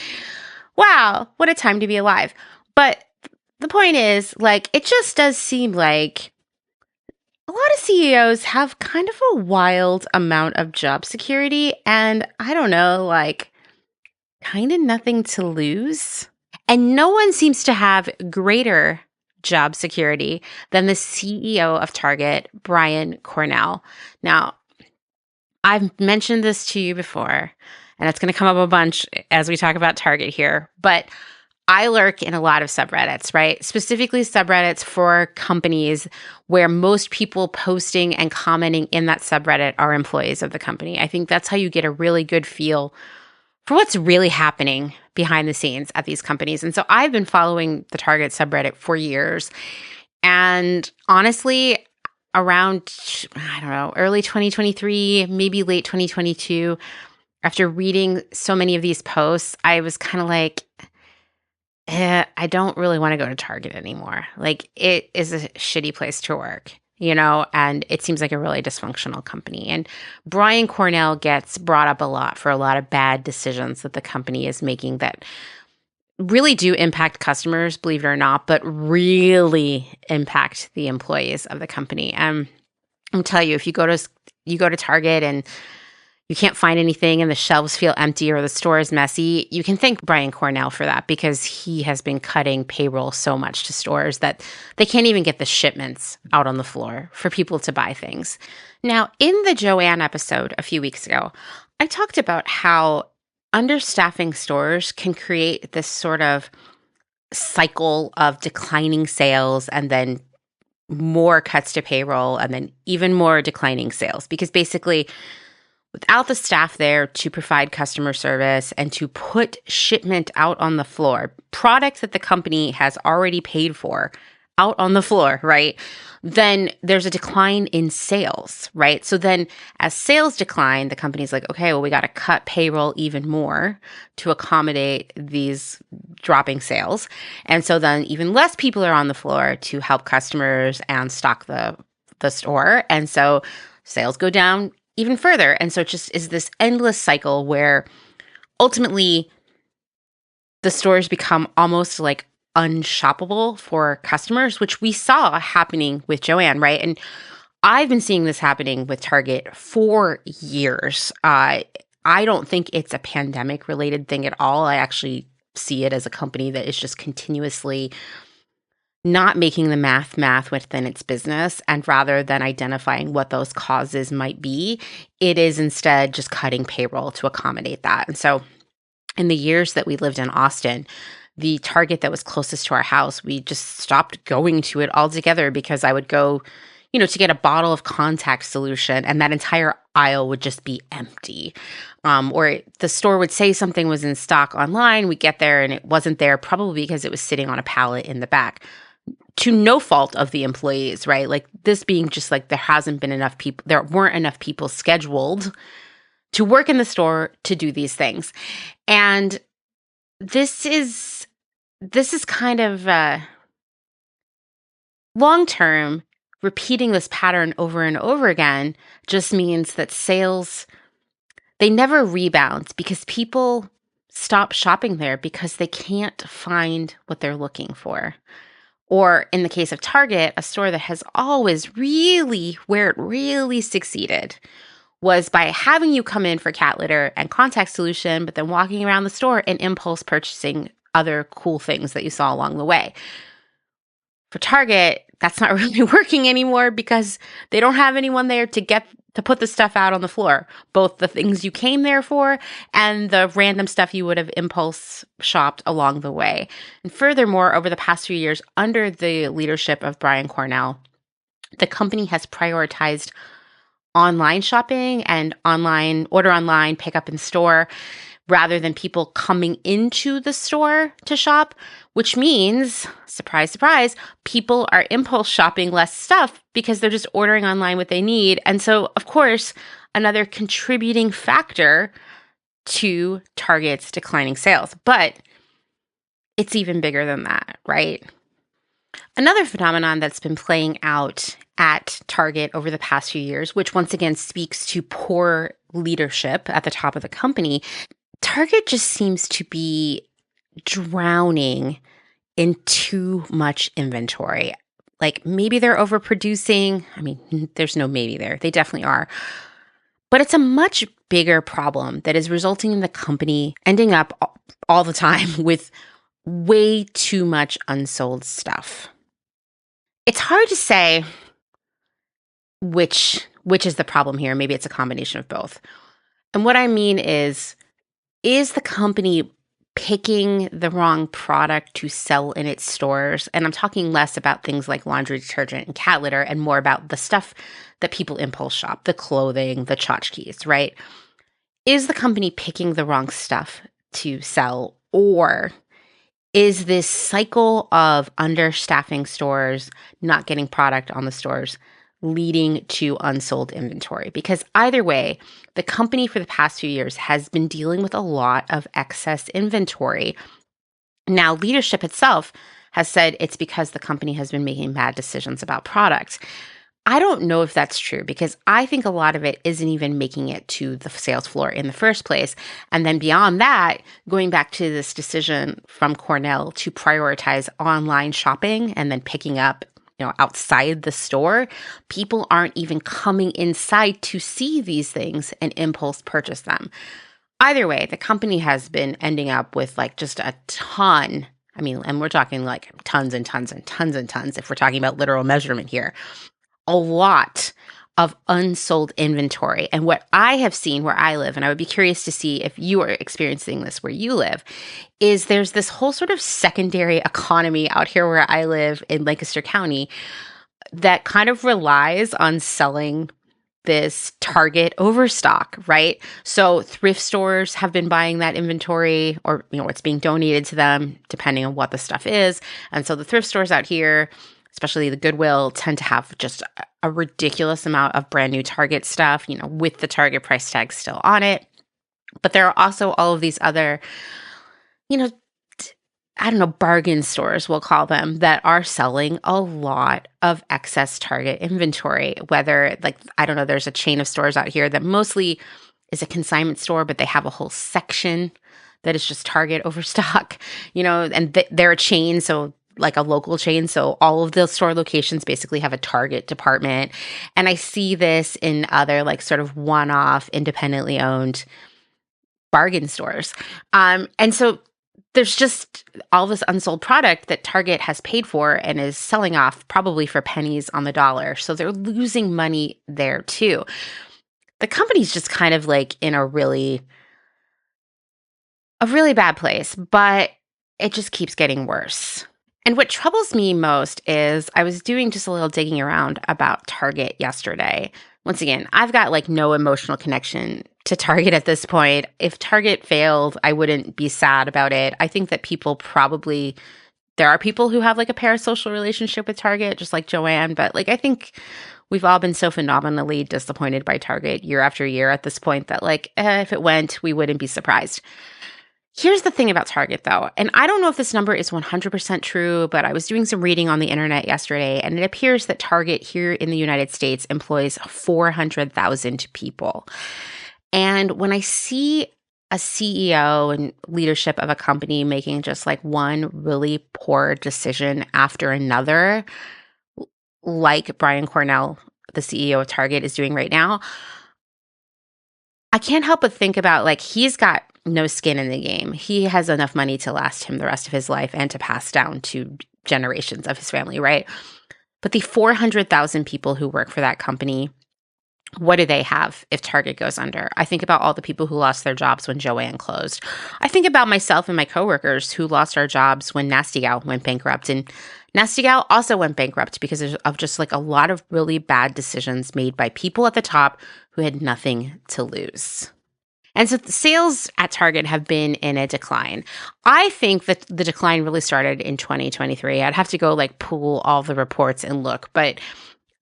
Wow, what a time to be alive. But the point is, it just does seem like a lot of CEOs have kind of a wild amount of job security and I don't know, kind of nothing to lose. And no one seems to have greater job security than the CEO of Target, Brian Cornell. Now, I've mentioned this to you before, and it's going to come up a bunch as we talk about Target here, but I lurk in a lot of subreddits, right? Specifically subreddits for companies where most people posting and commenting in that subreddit are employees of the company. I think that's how you get a really good feel for what's really happening behind the scenes at these companies. And so I've been following the Target subreddit for years. And honestly, around, I don't know, early 2023, maybe late 2022, after reading so many of these posts, I was kind of I don't really want to go to Target anymore. It is a shitty place to work, and it seems like a really dysfunctional company. And Brian Cornell gets brought up a lot for a lot of bad decisions that the company is making that really do impact customers, believe it or not, but really impact the employees of the company. And I'll tell you, if you go to Target and you can't find anything and the shelves feel empty or the store is messy, you can thank Brian Cornell for that because he has been cutting payroll so much to stores that they can't even get the shipments out on the floor for people to buy things. Now, in the Joann episode a few weeks ago, I talked about how understaffing stores can create this sort of cycle of declining sales and then more cuts to payroll and then even more declining sales because basically without the staff there to provide customer service and to put shipment out on the floor, products that the company has already paid for out on the floor, right? Then there's a decline in sales, right? So then as sales decline, the company's like, okay, well, we got to cut payroll even more to accommodate these dropping sales. And so then even less people are on the floor to help customers and stock the store. And so sales go down even further. And so it just is this endless cycle where ultimately the stores become almost unshoppable for customers, which we saw happening with Joann, right? And I've been seeing this happening with Target for years. I don't think it's a pandemic related thing at all. I actually see it as a company that is just continuously not making the math within its business, and rather than identifying what those causes might be, it is instead just cutting payroll to accommodate that. And so in the years that we lived in Austin, the Target that was closest to our house, we just stopped going to it altogether because I would go, to get a bottle of contact solution and that entire aisle would just be empty. Or the store would say something was in stock online. We get there and it wasn't there, probably because it was sitting on a pallet in the back, to no fault of the employees, right? Like this being just like there weren't enough people scheduled to work in the store to do these things. And this is kind of long-term. Repeating this pattern over and over again just means that sales, they never rebound because people stop shopping there because they can't find what they're looking for. Or in the case of Target, a store that has always where it really succeeded was by having you come in for cat litter and contact solution, but then walking around the store and impulse purchasing other cool things that you saw along the way. For Target, that's not really working anymore because they don't have anyone there to put the stuff out on the floor, both the things you came there for and the random stuff you would have impulse shopped along the way. And furthermore, over the past few years, under the leadership of Brian Cornell, the company has prioritized online shopping and order online, pick up in store, rather than people coming into the store to shop, which means, surprise, surprise, people are impulse shopping less stuff because they're just ordering online what they need. And so, of course, another contributing factor to Target's declining sales. But it's even bigger than that, right? Another phenomenon that's been playing out at Target over the past few years, which once again speaks to poor leadership at the top of the company, Target just seems to be drowning in too much inventory. Like maybe they're overproducing. I mean, there's no maybe there. They definitely are. But it's a much bigger problem that is resulting in the company ending up all the time with way too much unsold stuff. It's hard to say which is the problem here. Maybe it's a combination of both. And what I mean is the company picking the wrong product to sell in its stores? And I'm talking less about things like laundry detergent and cat litter and more about the stuff that people impulse shop, the clothing, the tchotchkes, right? Is the company picking the wrong stuff to sell, or is this cycle of understaffing stores, not getting product on the stores, leading to unsold inventory? Because either way, the company for the past few years has been dealing with a lot of excess inventory. Now, leadership itself has said it's because the company has been making bad decisions about products. I don't know if that's true because I think a lot of it isn't even making it to the sales floor in the first place. And then beyond that, going back to this decision from Cornell to prioritize online shopping and then picking up outside the store, people aren't even coming inside to see these things and impulse purchase them. Either way, the company has been ending up with just a ton. I mean, and we're talking like tons and tons and tons and tons if we're talking about literal measurement here. A lot of unsold inventory. And what I have seen where I live, and I would be curious to see if you are experiencing this where you live, is there's this whole sort of secondary economy out here where I live in Lancaster County that kind of relies on selling this Target overstock, right? So thrift stores have been buying that inventory, or it's being donated to them depending on what the stuff is. And so the thrift stores out here, especially the Goodwill, tend to have just a ridiculous amount of brand new Target stuff, with the Target price tag still on it. But there are also all of these other, bargain stores, we'll call them, that are selling a lot of excess Target inventory. Whether, there's a chain of stores out here that mostly is a consignment store, but they have a whole section that is just Target overstock, and they're a chain, so like a local chain. So all of the store locations basically have a Target department. And I see this in other sort of one-off independently owned bargain stores. And so there's just all this unsold product that Target has paid for and is selling off probably for pennies on the dollar. So they're losing money there too. The company's just kind of like in a really bad place, but it just keeps getting worse. And what troubles me most is I was doing just a little digging around about Target yesterday. Once again, I've got like no emotional connection to Target at this point. If Target failed, I wouldn't be sad about it. I think that there are people who have like a parasocial relationship with Target, just like Joann, but like I think we've all been so phenomenally disappointed by Target year after year at this point that like if it went, we wouldn't be surprised. Here's the thing about Target, though, and I don't know if this number is 100% true, but I was doing some reading on the internet yesterday, and it appears that Target here in the United States employs 400,000 people. And when I see a CEO and leadership of a company making just like one really poor decision after another, like Brian Cornell, the CEO of Target, is doing right now, I can't help but think about like he's got no skin in the game. He has enough money to last him the rest of his life and to pass down to generations of his family, right? But the 400,000 people who work for that company, what do they have if Target goes under? I think about all the people who lost their jobs when Joann closed. I think about myself and my coworkers who lost our jobs when Nasty Gal went bankrupt. And Nasty Gal also went bankrupt because of just like a lot of really bad decisions made by people at the top who had nothing to lose. And so the sales at Target have been in a decline. I think that the decline really started in 2023. I'd have to go like pull all the reports and look, but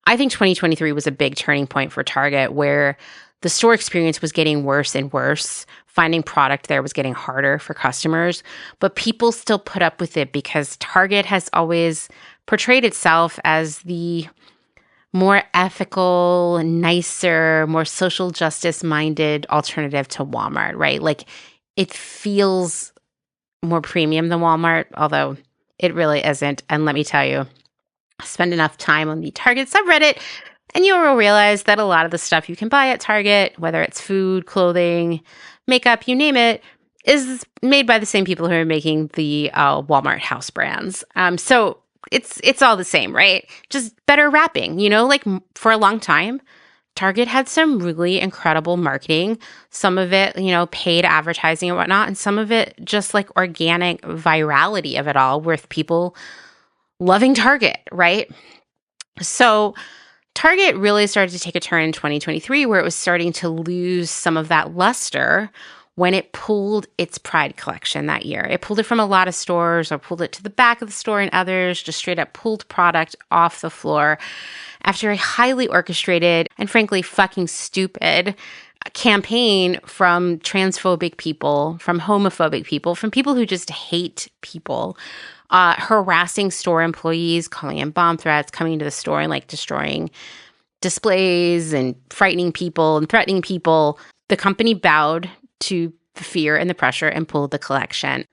I think 2023 was a big turning point for Target where the store experience was getting worse and worse. Finding product there was getting harder for customers, but people still put up with it because Target has always portrayed itself as the more ethical, nicer, more social justice-minded alternative to Walmart, right? Like, it feels more premium than Walmart, although it really isn't. And let me tell you, I spend enough time on the Target subreddit, and you will realize that a lot of the stuff you can buy at Target, whether it's food, clothing, makeup, you name it, is made by the same people who are making the Walmart house brands. So it's all the same, right? Just better wrapping, like for a long time, Target had some really incredible marketing, some of it, paid advertising and whatnot, and some of it just like organic virality of it all with people loving Target, right? So Target really started to take a turn in 2023 where it was starting to lose some of that luster when it pulled its Pride collection that year. It pulled it from a lot of stores or pulled it to the back of the store and others, just straight up pulled product off the floor after a highly orchestrated and frankly fucking stupid campaign from transphobic people, from homophobic people, from people who just hate people, harassing store employees, calling in bomb threats, coming into the store and like destroying displays and frightening people and threatening people. The company bowed to the fear and the pressure and pulled the collection.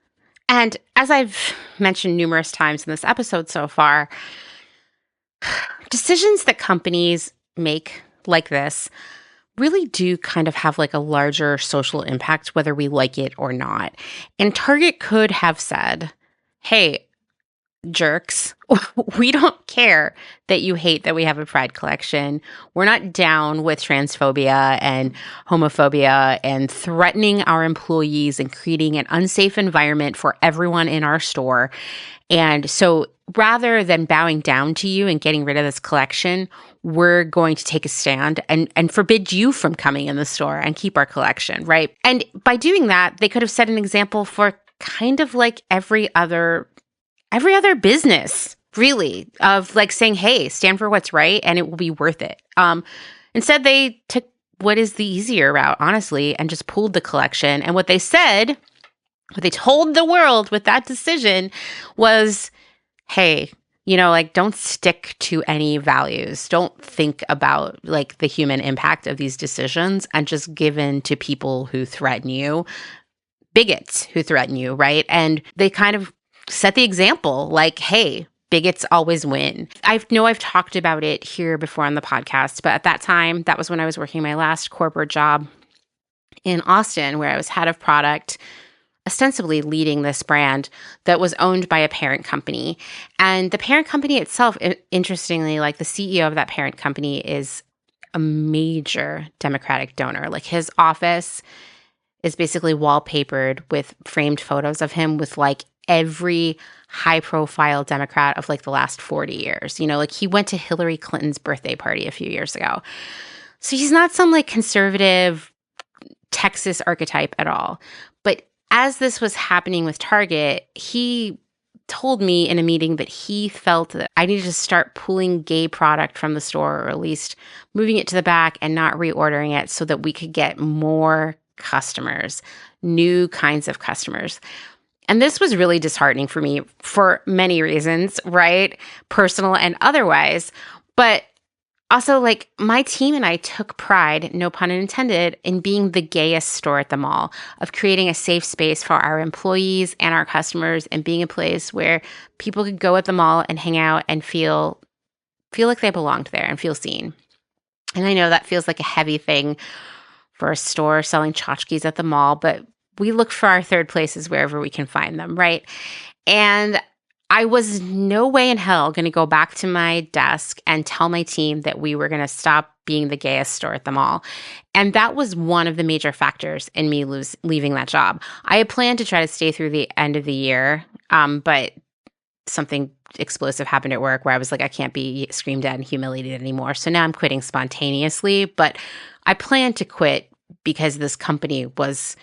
And as I've mentioned numerous times in this episode so far, decisions that companies make like this really do kind of have like a larger social impact, whether we like it or not. And Target could have said, hey, jerks, we don't care that you hate that we have a Pride collection. We're not down with transphobia and homophobia and threatening our employees and creating an unsafe environment for everyone in our store. And so rather than bowing down to you and getting rid of this collection, we're going to take a stand and forbid you from coming in the store and keep our collection, right? And by doing that, they could have set an example for kind of like every other business, really, of like saying, hey, stand for what's right and it will be worth it. Instead, they took what is the easier route, honestly, and just pulled the collection. And what they told the world with that decision was, hey, like don't stick to any values. Don't think about like the human impact of these decisions and just give in to people who threaten you, bigots who threaten you, right? And they kind of set the example like, hey, bigots always win. I know I've talked about it here before on the podcast, but at that time, that was when I was working my last corporate job in Austin, where I was head of product. ostensibly leading this brand that was owned by a parent company. And the parent company itself, interestingly, like the CEO of that parent company is a major Democratic donor. Like his office is basically wallpapered with framed photos of him with like every high profile Democrat of like the last 40 years. Like he went to Hillary Clinton's birthday party a few years ago. So he's not some like conservative Texas archetype at all. But as this was happening with Target, he told me in a meeting that he felt that I needed to start pulling gay product from the store, or at least moving it to the back and not reordering it so that we could get more customers, new kinds of customers. And this was really disheartening for me for many reasons, right? Personal and otherwise. But also, like, my team and I took pride, no pun intended, in being the gayest store at the mall, of creating a safe space for our employees and our customers, and being a place where people could go at the mall and hang out and feel like they belonged there and feel seen. And I know that feels like a heavy thing for a store selling tchotchkes at the mall, but we look for our third places wherever we can find them, right? And I was no way in hell going to go back to my desk and tell my team that we were going to stop being the gayest store at the mall. And that was one of the major factors in me leaving that job. I had planned to try to stay through the end of the year, but something explosive happened at work where I was like, I can't be screamed at and humiliated anymore. So now I'm quitting spontaneously. But I planned to quit because this company was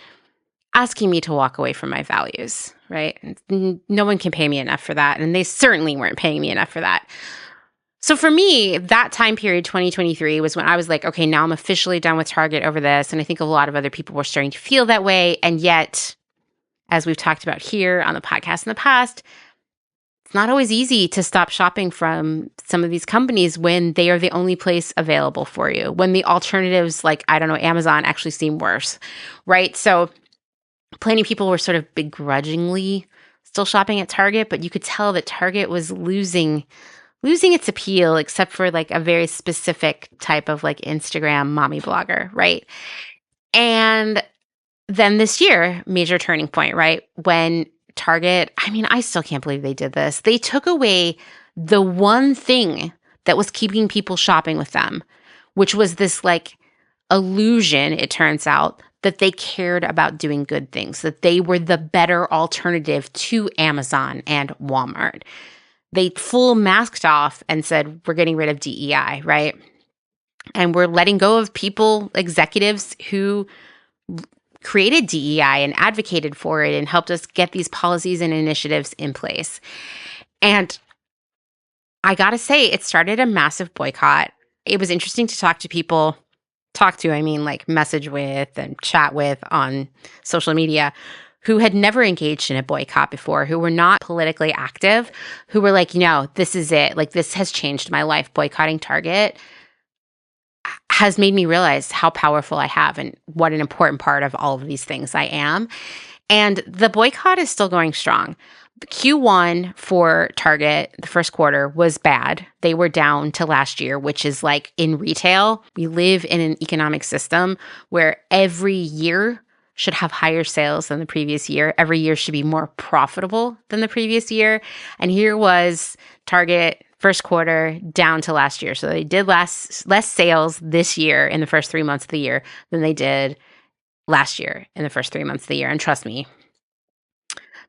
asking me to walk away from my values, right? No one can pay me enough for that. And they certainly weren't paying me enough for that. So for me, that time period, 2023, was when I was like, okay, now I'm officially done with Target over this. And I think a lot of other people were starting to feel that way. And yet, as we've talked about here on the podcast in the past, it's not always easy to stop shopping from some of these companies when they are the only place available for you, when the alternatives like, I don't know, Amazon actually seem worse, right? So plenty of people were sort of begrudgingly still shopping at Target, but you could tell that Target was losing its appeal, except for like a very specific type of like Instagram mommy blogger, right? And then this year, major turning point, right? When Target, I mean, I still can't believe they did this. They took away the one thing that was keeping people shopping with them, which was this like illusion, it turns out, that they cared about doing good things, that they were the better alternative to Amazon and Walmart. They full masked off and said, we're getting rid of DEI, right? And we're letting go of people, executives who created DEI and advocated for it and helped us get these policies and initiatives in place. And I got to say, it started a massive boycott. It was interesting to talk to people, like message with and chat with on social media, who had never engaged in a boycott before, who were not politically active, who were like, this is it. Like, this has changed my life. Boycotting Target has made me realize how powerful I have and what an important part of all of these things I am. And the boycott is still going strong. Q1 for Target, the first quarter, was bad. They were down to last year, which is like in retail, we live in an economic system where every year should have higher sales than the previous year. Every year should be more profitable than the previous year. And here was Target first quarter down to last year. So they did less sales this year in the first 3 months of the year than they did last year in the first 3 months of the year. And trust me,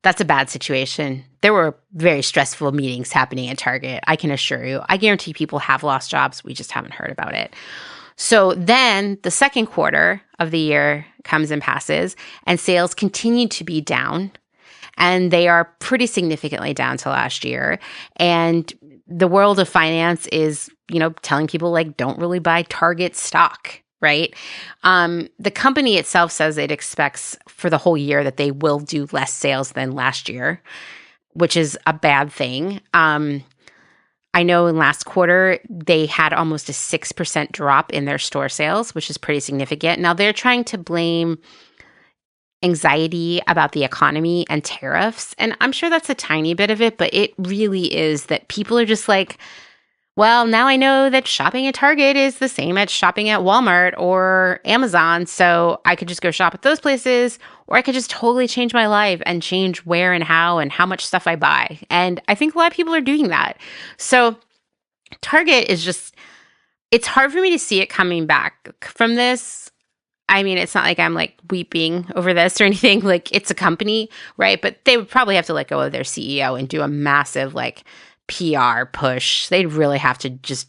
that's a bad situation. There were very stressful meetings happening at Target, I can assure you. I guarantee people have lost jobs. We just haven't heard about it. So then the second quarter of the year comes and passes, and sales continue to be down. And they are pretty significantly down to last year. And the world of finance is, telling people like, don't really buy Target stock. Right? The company itself says it expects for the whole year that they will do less sales than last year, which is a bad thing. I know in last quarter, they had almost a 6% drop in their store sales, which is pretty significant. Now they're trying to blame anxiety about the economy and tariffs. And I'm sure that's a tiny bit of it, but it really is that people are just like, Well, now I know that shopping at Target is the same as shopping at Walmart or Amazon. So I could just go shop at those places, or I could just totally change my life and change where and how much stuff I buy. And I think a lot of people are doing that. So Target is just, it's hard for me to see it coming back from this. I mean, it's not like I'm like weeping over this or anything. Like, it's a company, right? But they would probably have to let go of their CEO and do a massive like PR push. They'd really have to just,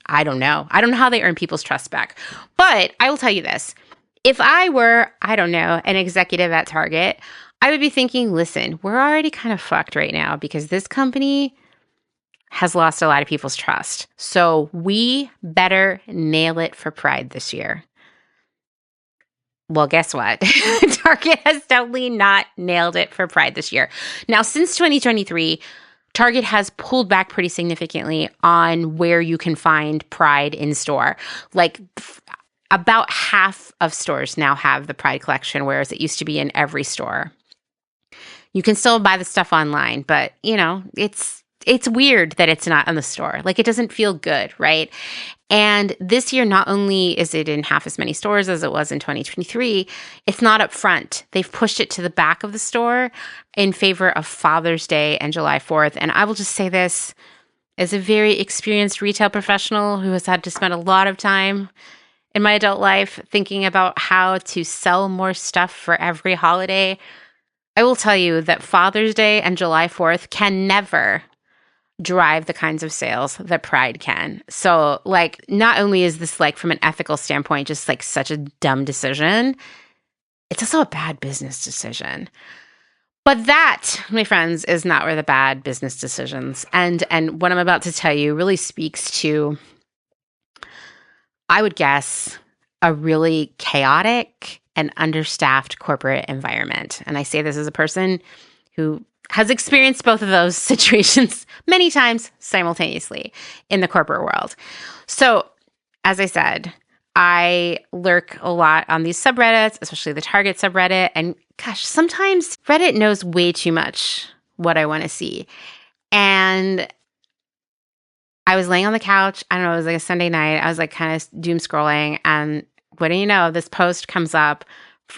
I don't know how they earn people's trust back. But I will tell you this. If I were, I don't know, an executive at Target, I would be thinking, listen, we're already kind of fucked right now because this company has lost a lot of people's trust. So we better nail it for Pride this year. Well, guess what? Target has totally not nailed it for Pride this year. Now, since 2023, Target has pulled back pretty significantly on where you can find Pride in store. Like about half of stores now have the Pride collection, whereas it used to be in every store. You can still buy the stuff online, but it's weird that it's not in the store. Like, it doesn't feel good, right? And this year, not only is it in half as many stores as it was in 2023, it's not up front. They've pushed it to the back of the store in favor of Father's Day and July 4th. And I will just say this, as a very experienced retail professional who has had to spend a lot of time in my adult life thinking about how to sell more stuff for every holiday, I will tell you that Father's Day and July 4th can never drive the kinds of sales that Pride can. So, like, not only is this, like, from an ethical standpoint, just like such a dumb decision, it's also a bad business decision. But that, my friends, is not where the bad business decisions and what I'm about to tell you really speaks to, I would guess, a really chaotic and understaffed corporate environment. And I say this as a person who has experienced both of those situations many times simultaneously in the corporate world. So, as I said, I lurk a lot on these subreddits, especially the Target subreddit. And gosh, sometimes Reddit knows way too much what I want to see. And I was laying on the couch. I don't know, it was like a Sunday night. I was like kind of doom scrolling. And what do you know? This post comes up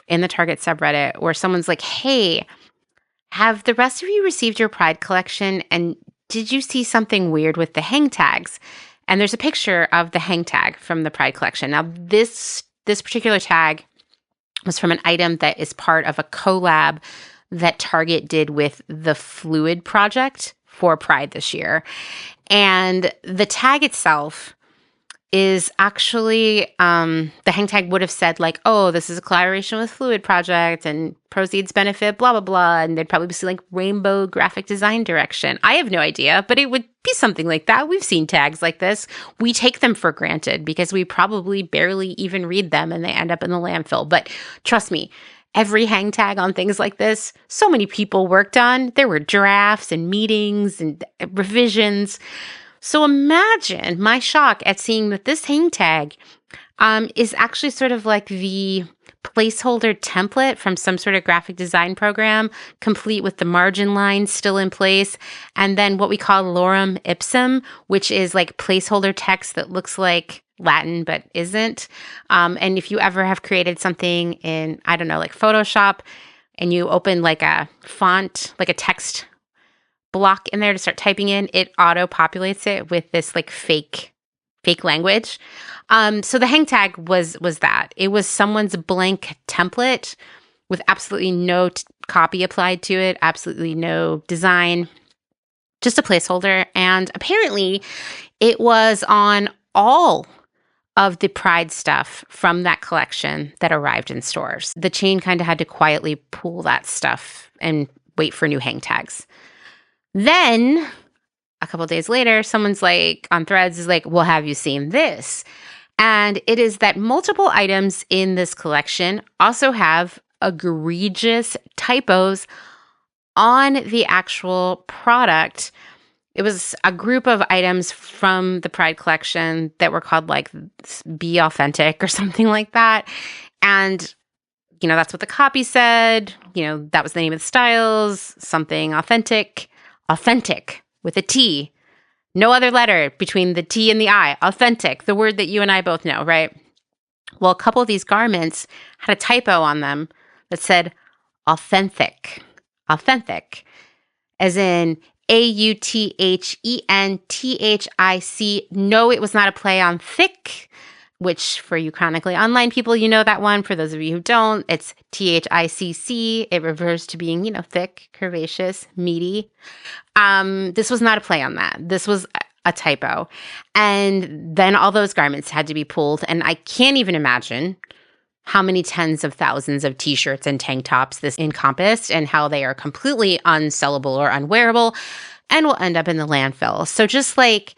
in the Target subreddit where someone's like, hey, have the rest of you received your Pride collection? And did you see something weird with the hang tags? And there's a picture of the hang tag from the Pride collection. Now, this particular tag was from an item that is part of a collab that Target did with the Fluid Project for Pride this year. And the tag itself is actually, the hang tag would have said like, oh, this is a collaboration with Fluid Project and proceeds benefit, blah, blah, blah. And they'd probably be like rainbow graphic design direction. I have no idea, but it would be something like that. We've seen tags like this. We take them for granted because we probably barely even read them and they end up in the landfill. But trust me, every hang tag on things like this, so many people worked on. There were drafts and meetings and revisions. So imagine my shock at seeing that this hang tag is actually sort of like the placeholder template from some sort of graphic design program, complete with the margin lines still in place, and then what we call lorem ipsum, which is like placeholder text that looks like Latin but isn't. And if you ever have created something in, I don't know, like Photoshop, and you open like a font, like a text block in there to start typing in, it auto-populates it with this like fake language. So the hang tag was that. It was someone's blank template with absolutely no copy applied to it, absolutely no design, just a placeholder. And apparently it was on all of the Pride stuff from that collection that arrived in stores. The chain kind of had to quietly pull that stuff and wait for new hang tags. Then a couple days later, someone's like on Threads is like, well, have you seen this? And it is that multiple items in this collection also have egregious typos on the actual product. It was a group of items from the Pride collection that were called like Be Authentic or something like that. And, you know, that's what the copy said. You know, that was the name of the styles, something authentic with a T, No other letter between the T and the I. Authentic, the word that you and I both know, right? Well, a couple of these garments had a typo on them that said authentic. Authentic, as in AUTHENTHIC. No, it was not a play on thick, which for you chronically online people, you know that one. For those of you who don't, it's THICC. It refers to being, thick, curvaceous, meaty. This was not a play on that. This was a typo. And then all those garments had to be pulled. And I can't even imagine how many tens of thousands of t-shirts and tank tops this encompassed and how they are completely unsellable or unwearable and will end up in the landfill. So just like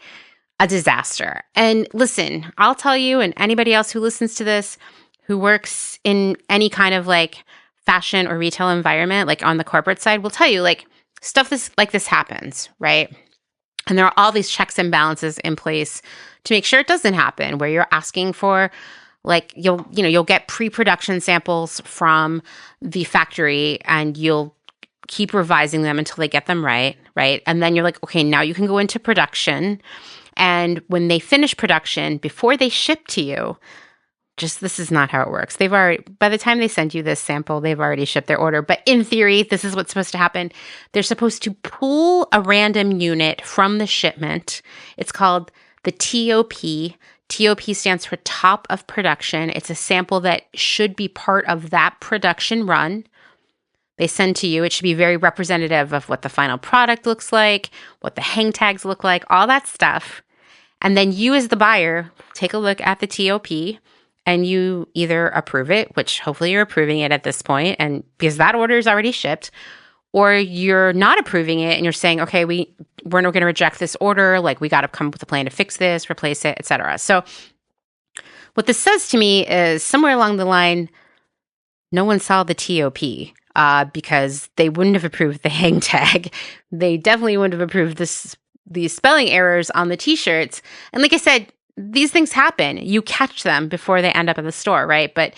a disaster. And listen, I'll tell you, and anybody else who listens to this, who works in any kind of like fashion or retail environment, like on the corporate side, will tell you like stuff like this happens, right? And there are all these checks and balances in place to make sure it doesn't happen, where you're asking for like you'll get pre-production samples from the factory and you'll keep revising them until they get them right? And then you're like, okay, now you can go into production. And when they finish production, before they ship to you, this is not how it works. By the time they send you this sample, they've already shipped their order. But in theory, this is what's supposed to happen. They're supposed to pull a random unit from the shipment. It's called the TOP. TOP stands for top of production. It's a sample that should be part of that production run. They send to you. It should be very representative of what the final product looks like, what the hang tags look like, all that stuff. And then you as the buyer take a look at the TOP and you either approve it, which hopefully you're approving it at this point, and because that order is already shipped, or you're not approving it and you're saying, okay, we're not going to reject this order. Like, we got to come up with a plan to fix this, replace it, etc. So what this says to me is somewhere along the line, no one saw the TOP because they wouldn't have approved the hang tag. They definitely wouldn't have approved these spelling errors on the t-shirts. And like I said, these things happen. You catch them before they end up in the store, right? But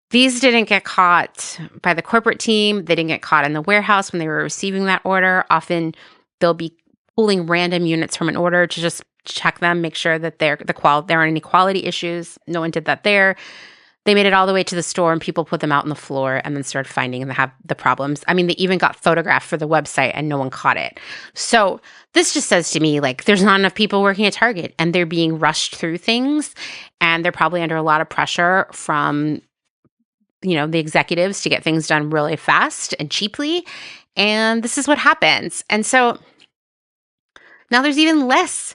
these didn't get caught by the corporate team. They didn't get caught in the warehouse when they were receiving that order. Often they'll be pulling random units from an order to just check them, make sure that there aren't any quality issues. No one did that there. They made it all the way to the store and people put them out on the floor and then started finding the problems. I mean, they even got photographed for the website and no one caught it. So this just says to me, like, there's not enough people working at Target and they're being rushed through things and they're probably under a lot of pressure from the executives to get things done really fast and cheaply. And this is what happens. And so now there's even less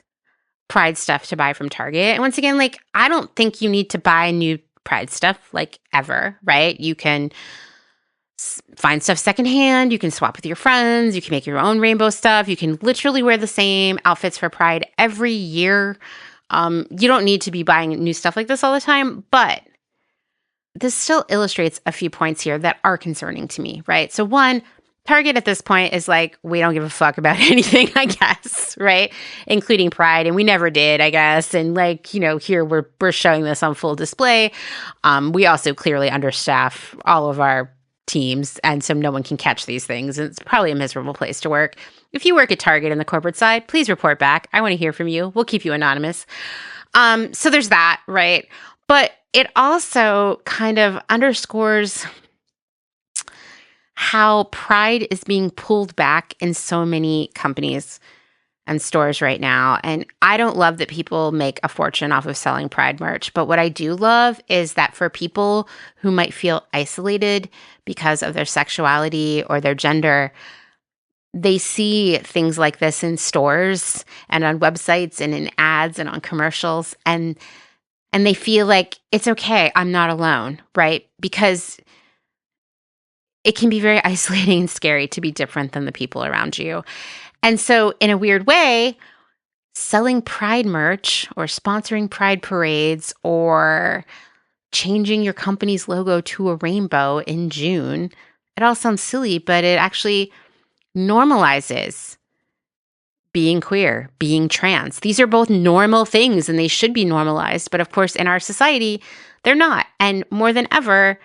Pride stuff to buy from Target. And once again, like, I don't think you need to buy new Pride stuff, like, ever, right? You can find stuff secondhand. You can swap with your friends. You can make your own rainbow stuff. You can literally wear the same outfits for Pride every year. You don't need to be buying new stuff like this all the time, but this still illustrates a few points here that are concerning to me, right? So one, Target at this point is like, we don't give a fuck about anything, I guess, right? Including Pride. And we never did, I guess. And like, here we're showing this on full display. We also clearly understaff all of our teams. And so no one can catch these things. And it's probably a miserable place to work. If you work at Target in the corporate side, please report back. I want to hear from you. We'll keep you anonymous. So there's that, right? But it also kind of underscores how Pride is being pulled back in so many companies and stores right now. And I don't love that people make a fortune off of selling Pride merch. But what I do love is that for people who might feel isolated because of their sexuality or their gender, they see things like this in stores and on websites and in ads and on commercials. And they feel like it's okay, I'm not alone, right? Because it can be very isolating and scary to be different than the people around you. And so in a weird way, selling Pride merch or sponsoring Pride parades or changing your company's logo to a rainbow in June, it all sounds silly, but it actually normalizes being queer, being trans. These are both normal things and they should be normalized. But of course, in our society, they're not. And more than ever,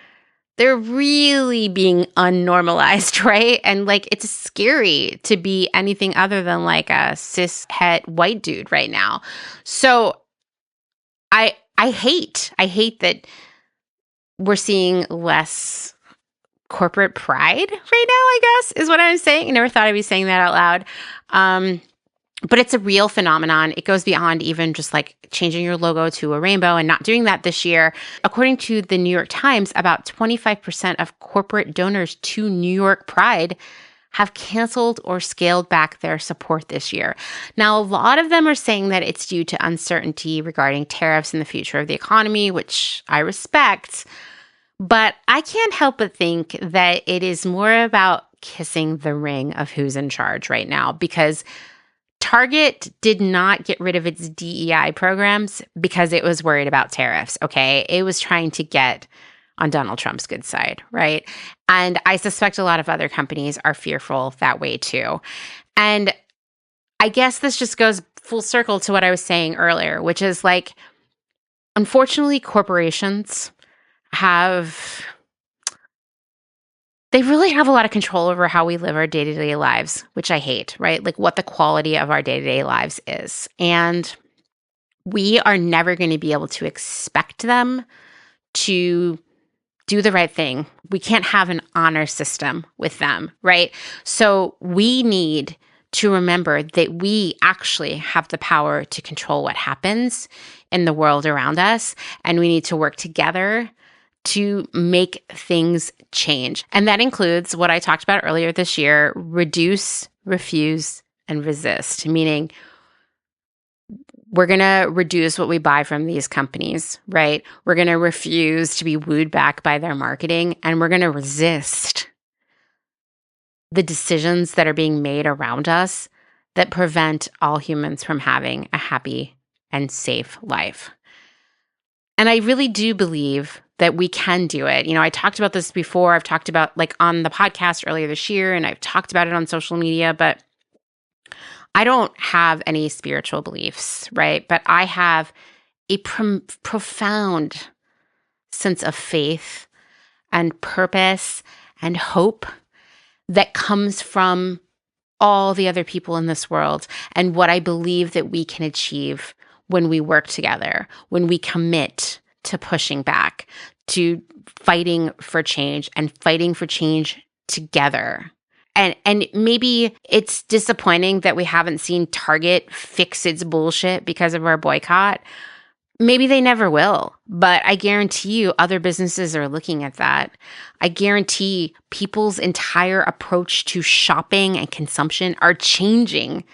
they're really being unnormalized, right? And like, it's scary to be anything other than like a cis het white dude right now. So I hate that we're seeing less corporate pride right now, I guess, is what I'm saying. I never thought I'd be saying that out loud. But it's a real phenomenon. It goes beyond even just like changing your logo to a rainbow and not doing that this year. According to the New York Times, about 25% of corporate donors to New York Pride have canceled or scaled back their support this year. Now, a lot of them are saying that it's due to uncertainty regarding tariffs and the future of the economy, which I respect. But I can't help but think that it is more about kissing the ring of who's in charge right now, because Target did not get rid of its DEI programs because it was worried about tariffs, okay? It was trying to get on Donald Trump's good side, right? And I suspect a lot of other companies are fearful that way too. And I guess this just goes full circle to what I was saying earlier, which is like, unfortunately, corporations they really have a lot of control over how we live our day-to-day lives, which I hate, right? Like what the quality of our day-to-day lives is. And we are never going to be able to expect them to do the right thing. We can't have an honor system with them, right? So we need to remember that we actually have the power to control what happens in the world around us, and we need to work together to make things change. And that includes what I talked about earlier this year: reduce, refuse, and resist, meaning we're going to reduce what we buy from these companies, right? We're going to refuse to be wooed back by their marketing, and we're going to resist the decisions that are being made around us that prevent all humans from having a happy and safe life. And I really do believe that we can do it. You know, I talked about this before. I've talked about like on the podcast earlier this year, and I've talked about it on social media, but I don't have any spiritual beliefs, right? But I have a profound sense of faith and purpose and hope that comes from all the other people in this world, and what I believe that we can achieve when we work together, when we commit to pushing back, to fighting for change and fighting for change together. And maybe it's disappointing that we haven't seen Target fix its bullshit because of our boycott. Maybe they never will, but I guarantee you other businesses are looking at that. I guarantee people's entire approach to shopping and consumption are changing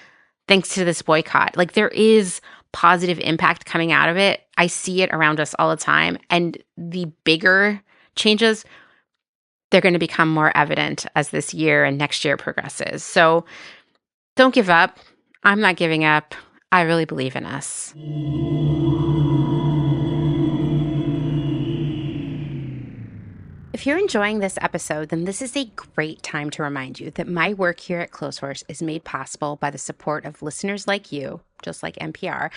thanks to this boycott. Like, there is positive impact coming out of it. I see it around us all the time. And the bigger changes, they're going to become more evident as this year and next year progresses. So don't give up. I'm not giving up. I really believe in us. If you're enjoying this episode, then this is a great time to remind you that my work here at Clotheshorse is made possible by the support of listeners like you, just like NPR,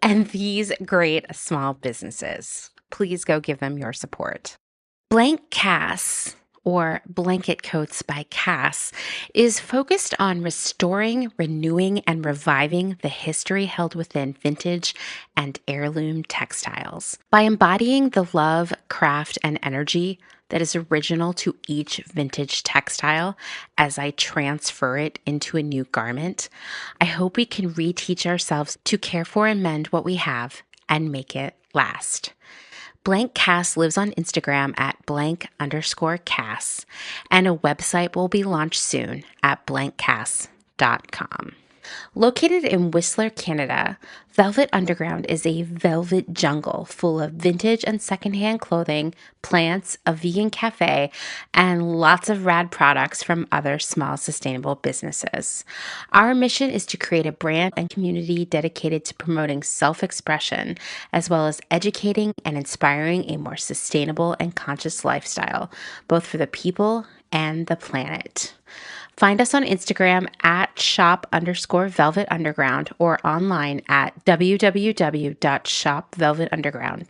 and these great small businesses. Please go give them your support. Blank Cass, or Blanket Coats by Cass, is focused on restoring, renewing, and reviving the history held within vintage and heirloom textiles. By embodying the love, craft, and energy that is original to each vintage textile as I transfer it into a new garment, I hope we can reteach ourselves to care for and mend what we have and make it last. Blank Cass lives on Instagram at _Cass, and a website will be launched soon at blankcass.com. Located in Whistler, Canada, Velvet Underground is a velvet jungle full of vintage and secondhand clothing, plants, a vegan cafe, and lots of rad products from other small sustainable businesses. Our mission is to create a brand and community dedicated to promoting self-expression, as well as educating and inspiring a more sustainable and conscious lifestyle, both for the people and the planet. Find us on Instagram at shop_velvet underground or online at www.shopvelvetunderground.com.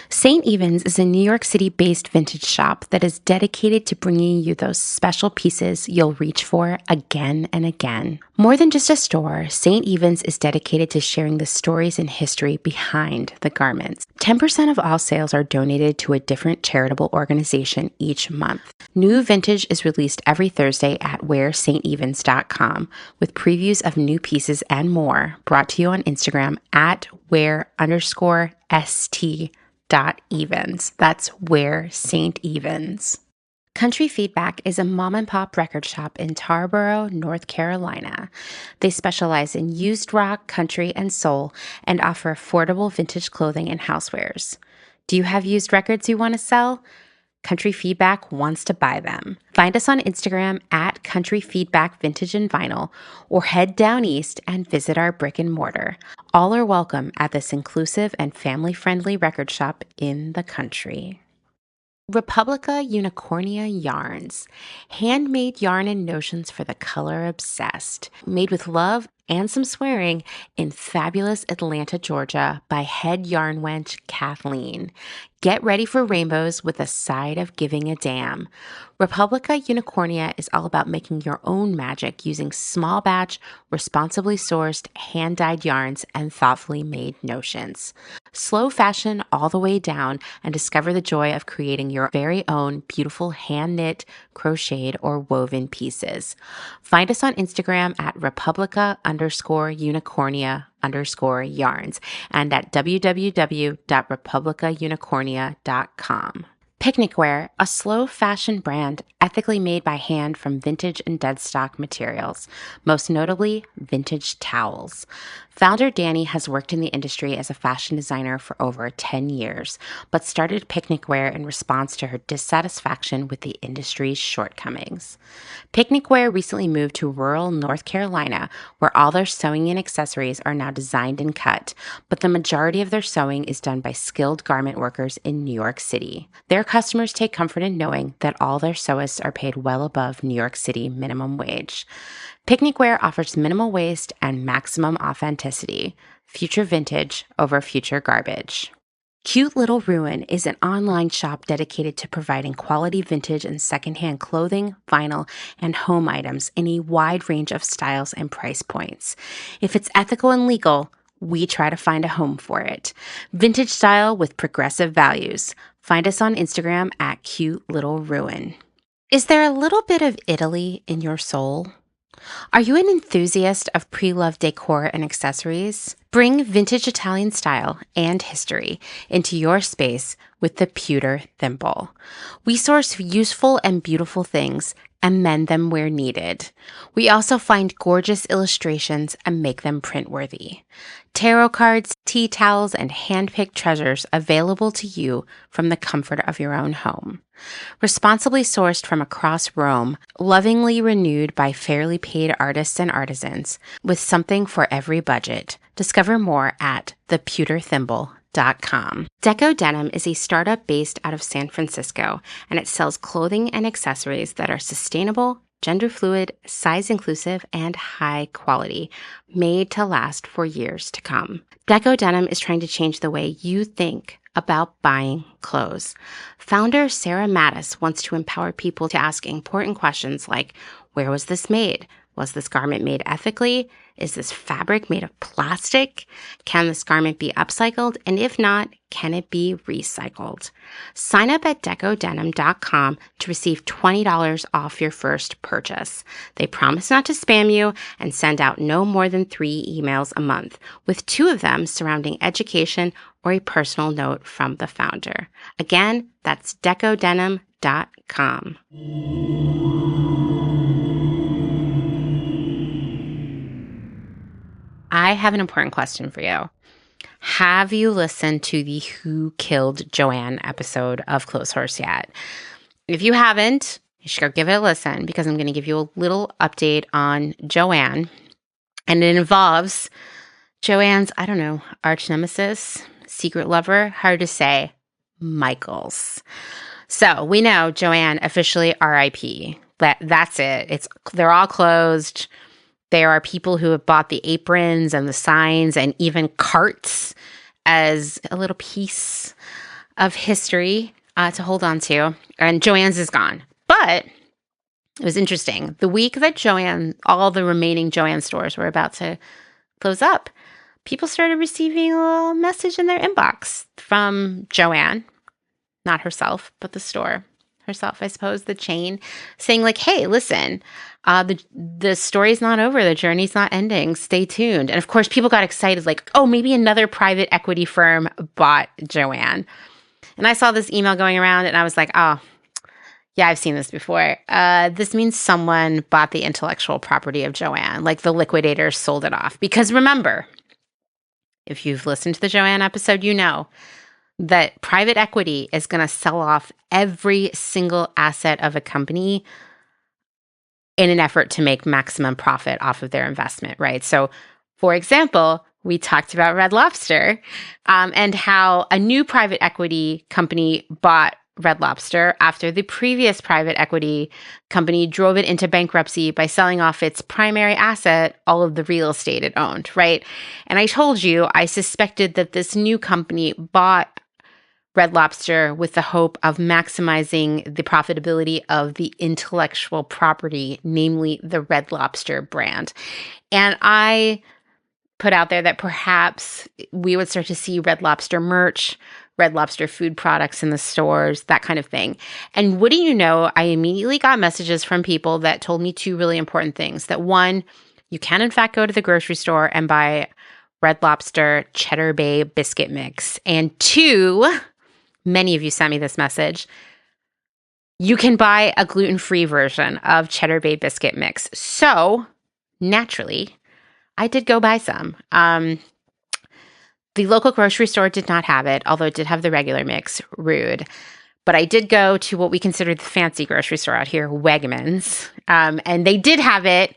St. Evans is a New York City-based vintage shop that is dedicated to bringing you those special pieces you'll reach for again and again. More than just a store, St. Evans is dedicated to sharing the stories and history behind the garments. 10% of all sales are donated to a different charitable organization each month. New vintage is released every Thursday at wearstevens.com with previews of new pieces and more brought to you on Instagram at wear_st.evens. That's Where St. Evens. Country Feedback is a mom and pop record shop in Tarboro, North Carolina. They specialize in used rock, country, and soul and offer affordable vintage clothing and housewares. Do you have used records you want to sell? Country Feedback wants to buy them. Find us on Instagram at Country Feedback Vintage and Vinyl, or head down east and visit our brick and mortar. All are welcome at this inclusive and family-friendly record shop in the country. Republica Unicornia Yarns. Handmade yarn and notions for the color obsessed. Made with love and some swearing in fabulous Atlanta, Georgia by head yarn wench Kathleen. Get ready for rainbows with a side of giving a damn. Republica Unicornia is all about making your own magic using small batch, responsibly sourced, hand-dyed yarns and thoughtfully made notions. Slow fashion all the way down and discover the joy of creating your very own beautiful hand-knit, crocheted, or woven pieces. Find us on Instagram at Republica_Unicornia_yarns and at www.republicaunicornia.com. Picnic Wear, a slow fashion brand ethically made by hand from vintage and dead stock materials, most notably vintage towels. Founder Danny has worked in the industry as a fashion designer for over 10 years, but started Picnic Wear in response to her dissatisfaction with the industry's shortcomings. Picnic Wear recently moved to rural North Carolina, where all their sewing and accessories are now designed and cut, but the majority of their sewing is done by skilled garment workers in New York City. Their customers take comfort in knowing that all their sewists are paid well above New York City minimum wage. Picnic Wear offers minimal waste and maximum authenticity. Future vintage over future garbage. Cute Little Ruin is an online shop dedicated to providing quality vintage and secondhand clothing, vinyl, and home items in a wide range of styles and price points. If it's ethical and legal, we try to find a home for it. Vintage style with progressive values. Find us on Instagram at Cute Little Ruin. Is there a little bit of Italy in your soul? Are you an enthusiast of pre-loved decor and accessories? Bring vintage Italian style and history into your space with the Pewter Thimble. We source useful and beautiful things and mend them where needed. We also find gorgeous illustrations and make them print-worthy. Tarot cards, tea towels, and hand-picked treasures available to you from the comfort of your own home. Responsibly sourced from across Rome, lovingly renewed by fairly paid artists and artisans, with something for every budget. Discover more at thepewterthimble.com. Deco Denim is a startup based out of San Francisco, and it sells clothing and accessories that are sustainable, gender fluid, size inclusive, and high quality, made to last for years to come. Deco Denim is trying to change the way you think about buying clothes. Founder Sarah Mattis wants to empower people to ask important questions like, where was this made? Was this garment made ethically? Is this fabric made of plastic? Can this garment be upcycled? And if not, can it be recycled? Sign up at decodenim.com to receive $20 off your first purchase. They promise not to spam you and send out no more than 3 emails a month, with 2 of them surrounding education or a personal note from the founder. Again, that's decodenim.com. I have an important question for you. Have you listened to the Who Killed Joann episode of Clotheshorse yet? If you haven't, you should go give it a listen because I'm going to give you a little update on Joann. And it involves Joann's, arch nemesis, secret lover, hard to say, Michaels. So we know Joann officially RIP. That's it. They're all closed. There are people who have bought the aprons and the signs and even carts as a little piece of history to hold on to. And Joann's is gone. But it was interesting. The week that Joann, all the remaining Joann stores were about to close up, people started receiving a little message in their inbox from Joann, not herself, but the store herself, I suppose, the chain, saying like, hey, listen, the story's not over. The journey's not ending. Stay tuned. And of course, people got excited like, oh, maybe another private equity firm bought Joann. And I saw this email going around and I was like, oh, yeah, I've seen this before. This means someone bought the intellectual property of Joann, like the liquidators sold it off. Because remember, if you've listened to the Joann episode, you know that private equity is going to sell off every single asset of a company in an effort to make maximum profit off of their investment, right? So, for example, we talked about Red Lobster and how a new private equity company bought Red Lobster after the previous private equity company drove it into bankruptcy by selling off its primary asset, all of the real estate it owned, right? And I told you, I suspected that this new company bought Red Lobster with the hope of maximizing the profitability of the intellectual property, namely the Red Lobster brand. And I put out there that perhaps we would start to see Red Lobster merch, Red Lobster food products in the stores, that kind of thing. And what do you know, I immediately got messages from people that told me two really important things. That one, you can in fact go to the grocery store and buy Red Lobster Cheddar Bay biscuit mix. And two, many of you sent me this message, you can buy a gluten-free version of Cheddar Bay biscuit mix. So naturally, I did go buy some. The local grocery store did not have it, although it did have the regular mix, rude. But I did go to what we consider the fancy grocery store out here, Wegmans, and they did have it.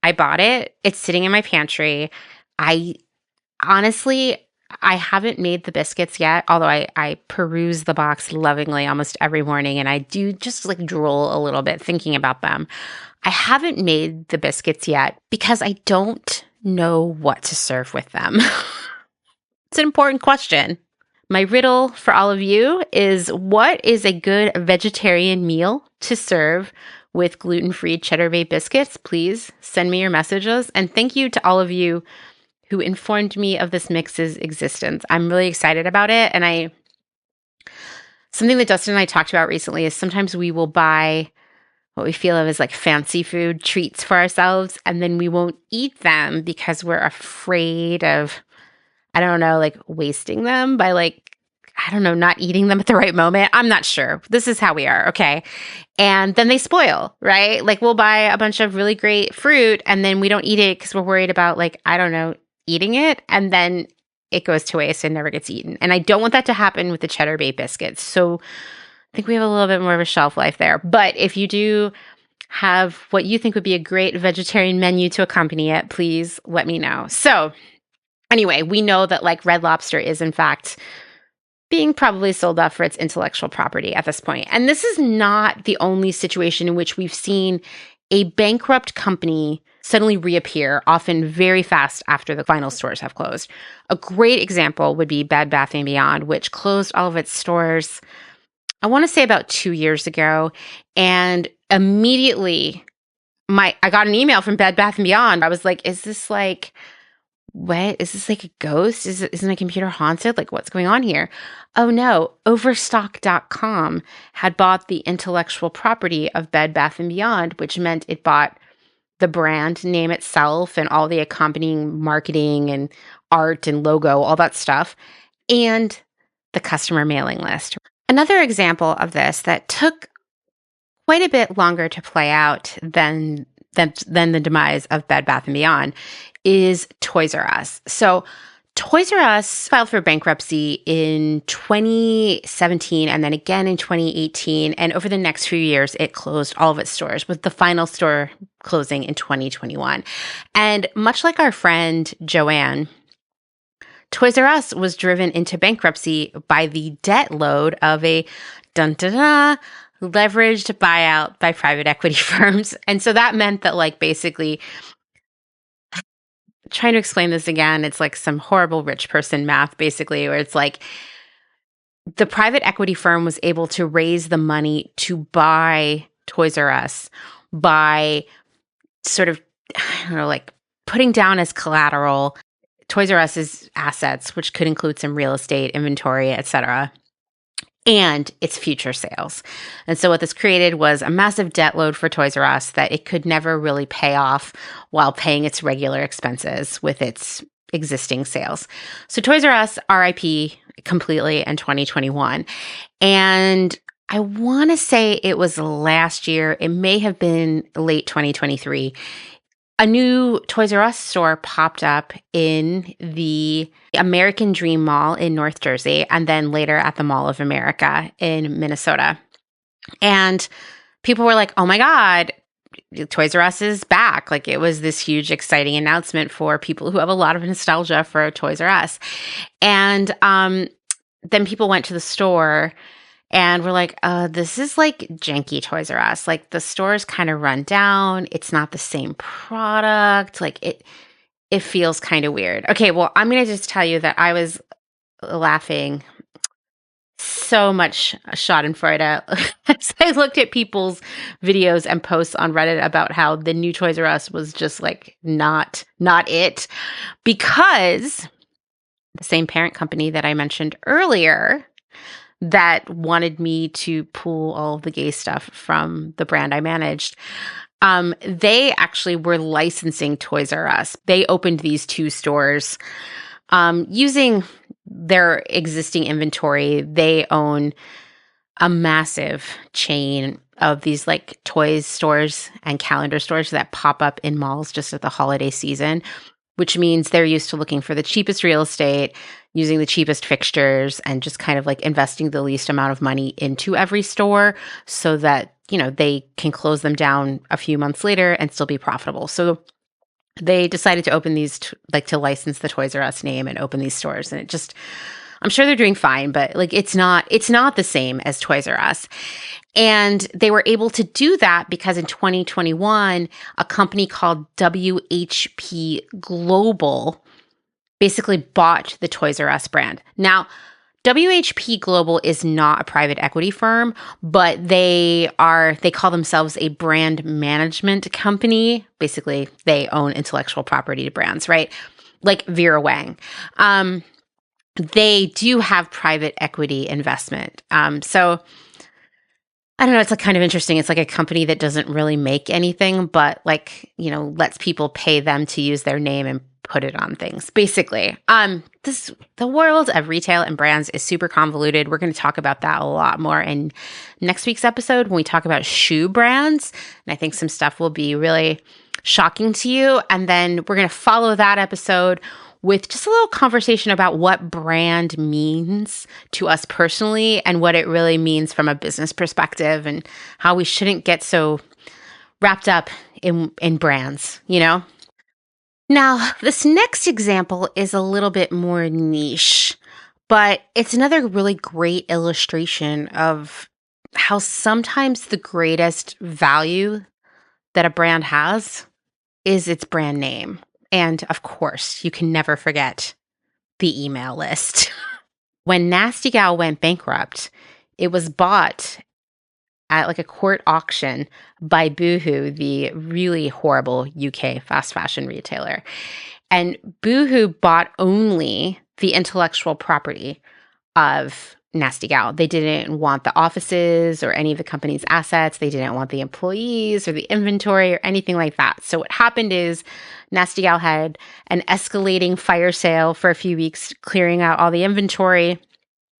I bought it. It's sitting in my pantry. I haven't made the biscuits yet, although I peruse the box lovingly almost every morning, and I do just like drool a little bit thinking about them. I haven't made the biscuits yet because I don't know what to serve with them. It's an important question. My riddle for all of you is, what is a good vegetarian meal to serve with gluten-free Cheddar Bay biscuits? Please send me your messages. And thank you to all of you who informed me of this mix's existence. I'm really excited about it. And something that Dustin and I talked about recently is sometimes we will buy what we feel of as like fancy food treats for ourselves, and then we won't eat them because we're afraid of, I don't know, like wasting them by like, I don't know, not eating them at the right moment. I'm not sure. This is how we are. Okay. And then they spoil, right? Like we'll buy a bunch of really great fruit and then we don't eat it because we're worried about like, I don't know, eating it. And then it goes to waste and never gets eaten. And I don't want that to happen with the Cheddar Bay biscuits. So I think we have a little bit more of a shelf life there. But if you do have what you think would be a great vegetarian menu to accompany it, please let me know. So anyway, we know that like Red Lobster is in fact being probably sold off for its intellectual property at this point. And this is not the only situation in which we've seen a bankrupt company suddenly reappear, often very fast after the final stores have closed. A great example would be Bed Bath & Beyond, which closed all of its stores, I want to say about 2 years ago. And immediately I got an email from Bed Bath & Beyond. I was like, is this like, what? Is this like a ghost? Is my computer haunted? Like, what's going on here? Oh no, Overstock.com had bought the intellectual property of Bed Bath & Beyond, which meant it bought the brand name itself and all the accompanying marketing and art and logo, all that stuff, and the customer mailing list. Another example of this that took quite a bit longer to play out than the demise of Bed Bath & Beyond is Toys R Us. So Toys R Us filed for bankruptcy in 2017 and then again in 2018. And over the next few years, it closed all of its stores, with the final store closing in 2021. And much like our friend Joann, Toys R Us was driven into bankruptcy by the debt load of a leveraged buyout by private equity firms. And so that meant that like basically trying to explain this again. It's like some horrible rich person math, basically, where it's like the private equity firm was able to raise the money to buy Toys R Us by sort of, I don't know, like putting down as collateral Toys R Us's assets, which could include some real estate, inventory, etc., and its future sales. And so what this created was a massive debt load for Toys R Us that it could never really pay off while paying its regular expenses with its existing sales. So Toys R Us, RIP completely in 2021. And I want to say it was last year, it may have been late 2023, a new Toys R Us store popped up in the American Dream Mall in North Jersey, and then later at the Mall of America in Minnesota. And people were like, oh my God, Toys R Us is back. Like, it was this huge, exciting announcement for people who have a lot of nostalgia for Toys R Us. And then people went to the store and we're like, this is like janky Toys R Us. Like, the store is kind of run down. It's not the same product. Like, it feels kind of weird. Okay, well, I'm going to just tell you that I was laughing so much schadenfreude as I looked at people's videos and posts on Reddit about how the new Toys R Us was just like not it, because the same parent company that I mentioned earlier that wanted me to pull all of the gay stuff from the brand I managed, they actually were licensing Toys R Us. They opened these two stores using their existing inventory. They own a massive chain of these like toys stores and calendar stores that pop up in malls just at the holiday season, which means they're used to looking for the cheapest real estate, using the cheapest fixtures, and just kind of like investing the least amount of money into every store so that, you know, they can close them down a few months later and still be profitable. So they decided to open these, to license the Toys R Us name and open these stores. And it just, I'm sure they're doing fine, but like, it's not the same as Toys R Us. And they were able to do that because in 2021, a company called WHP Global basically bought the Toys R Us brand. Now, WHP Global is not a private equity firm, but they call themselves a brand management company. Basically, they own intellectual property to brands, right? Like Vera Wang. They do have private equity investment. So I don't know, it's like kind of interesting. It's like a company that doesn't really make anything, but like, you know, lets people pay them to use their name and put it on things. Basically, the world of retail and brands is super convoluted. We're going to talk about that a lot more in next week's episode when we talk about shoe brands. And I think some stuff will be really shocking to you. And then we're going to follow that episode with just a little conversation about what brand means to us personally and what it really means from a business perspective, and how we shouldn't get so wrapped up in brands, you know? Now, this next example is a little bit more niche, but it's another really great illustration of how sometimes the greatest value that a brand has is its brand name. And of course, you can never forget the email list. When Nasty Gal went bankrupt, it was bought at like a court auction by Boohoo, the really horrible UK fast fashion retailer. And Boohoo bought only the intellectual property of Nasty Gal. They didn't want the offices or any of the company's assets. They didn't want the employees or the inventory or anything like that. So what happened is Nasty Gal had an escalating fire sale for a few weeks, clearing out all the inventory.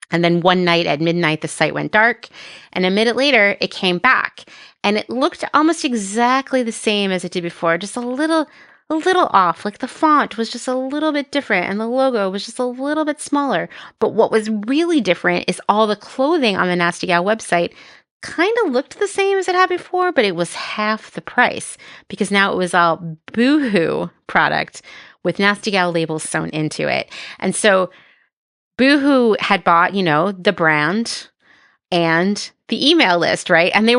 And then one night at midnight, the site went dark. And a minute later, it came back. And it looked almost exactly the same as it did before, just a little off. Like the font was just a little bit different and the logo was just a little bit smaller. But what was really different is all the clothing on the Nasty Gal website kind of looked the same as it had before, but it was half the price because now it was all Boohoo product with Nasty Gal labels sewn into it. And so Boohoo had bought, you know, the brand and the email list, right? And they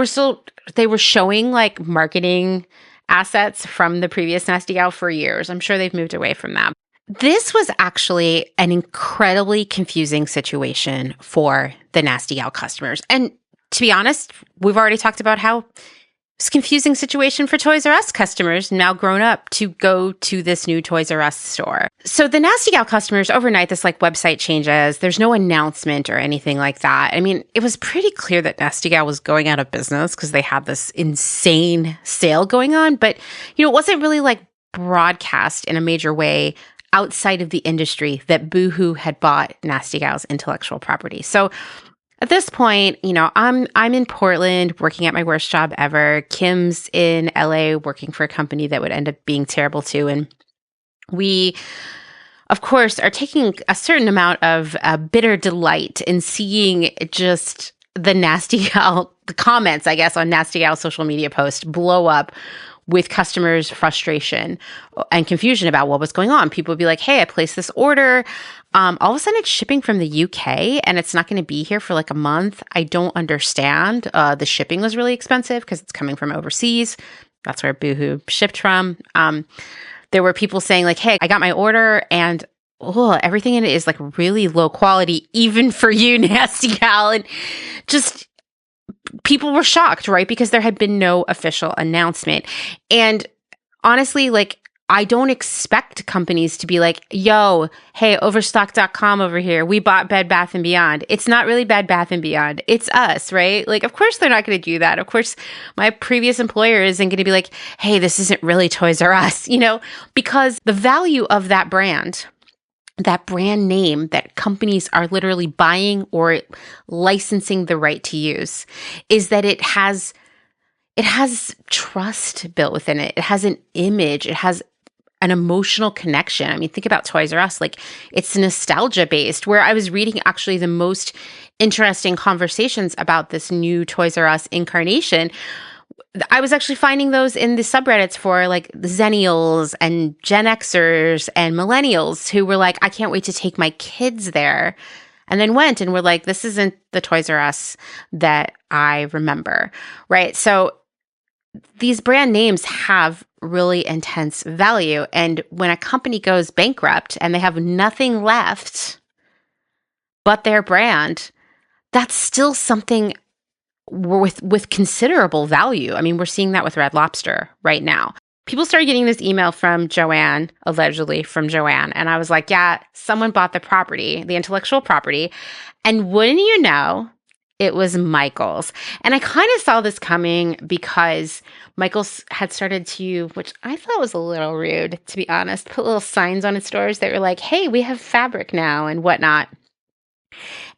were showing like marketing assets from the previous Nasty Gal for years. I'm sure they've moved away from that. This was actually an incredibly confusing situation for the Nasty Gal customers. And to be honest, we've already talked about how it's a confusing situation for Toys R Us customers now grown up to go to this new Toys R Us store. So the Nasty Gal customers overnight, this like website changes. There's no announcement or anything like that. I mean, it was pretty clear that Nasty Gal was going out of business because they had this insane sale going on. But, it wasn't really like broadcast in a major way outside of the industry that Boohoo had bought Nasty Gal's intellectual property. So at this point, I'm in Portland working at my worst job ever. Kim's in LA working for a company that would end up being terrible too. And we, of course, are taking a certain amount of bitter delight in seeing just the Nasty Gal, the comments, I guess, on Nasty Gal's social media post blow up with customers' frustration and confusion about what was going on. People would be like, hey, I placed this order. All of a sudden it's shipping from the UK and it's not going to be here for like a month. I don't understand. The shipping was really expensive because it's coming from overseas. That's where Boohoo shipped from. There were people saying like, hey, I got my order and everything in it is like really low quality, even for you, Nasty Gal. And just people were shocked, right? Because there had been no official announcement. And honestly, like, I don't expect companies to be like, yo, hey, Overstock.com over here, we bought Bed Bath & Beyond. It's not really Bed Bath & Beyond. It's us, right? Like, of course they're not going to do that. Of course, my previous employer isn't going to be like, hey, this isn't really Toys R Us, because the value of that brand name that companies are literally buying or licensing the right to use is that it has trust built within it. It has an image. It has an emotional connection. I mean, think about Toys R Us. Like, it's nostalgia based, where I was reading actually the most interesting conversations about this new Toys R Us incarnation. I was actually finding those in the subreddits for like the Zennials and Gen Xers and Millennials who were like, I can't wait to take my kids there. And then went and were like, this isn't the Toys R Us that I remember, right? So these brand names have really intense value. And when a company goes bankrupt and they have nothing left but their brand, that's still something with considerable value. I mean, we're seeing that with Red Lobster right now. People started getting this email from Joann, allegedly from Joann. And I was like, yeah, someone bought the property, the intellectual property. And wouldn't you know, it was Michaels. And I kind of saw this coming because Michaels had started to, which I thought was a little rude, to be honest, put little signs on its doors that were like, hey, we have fabric now and whatnot.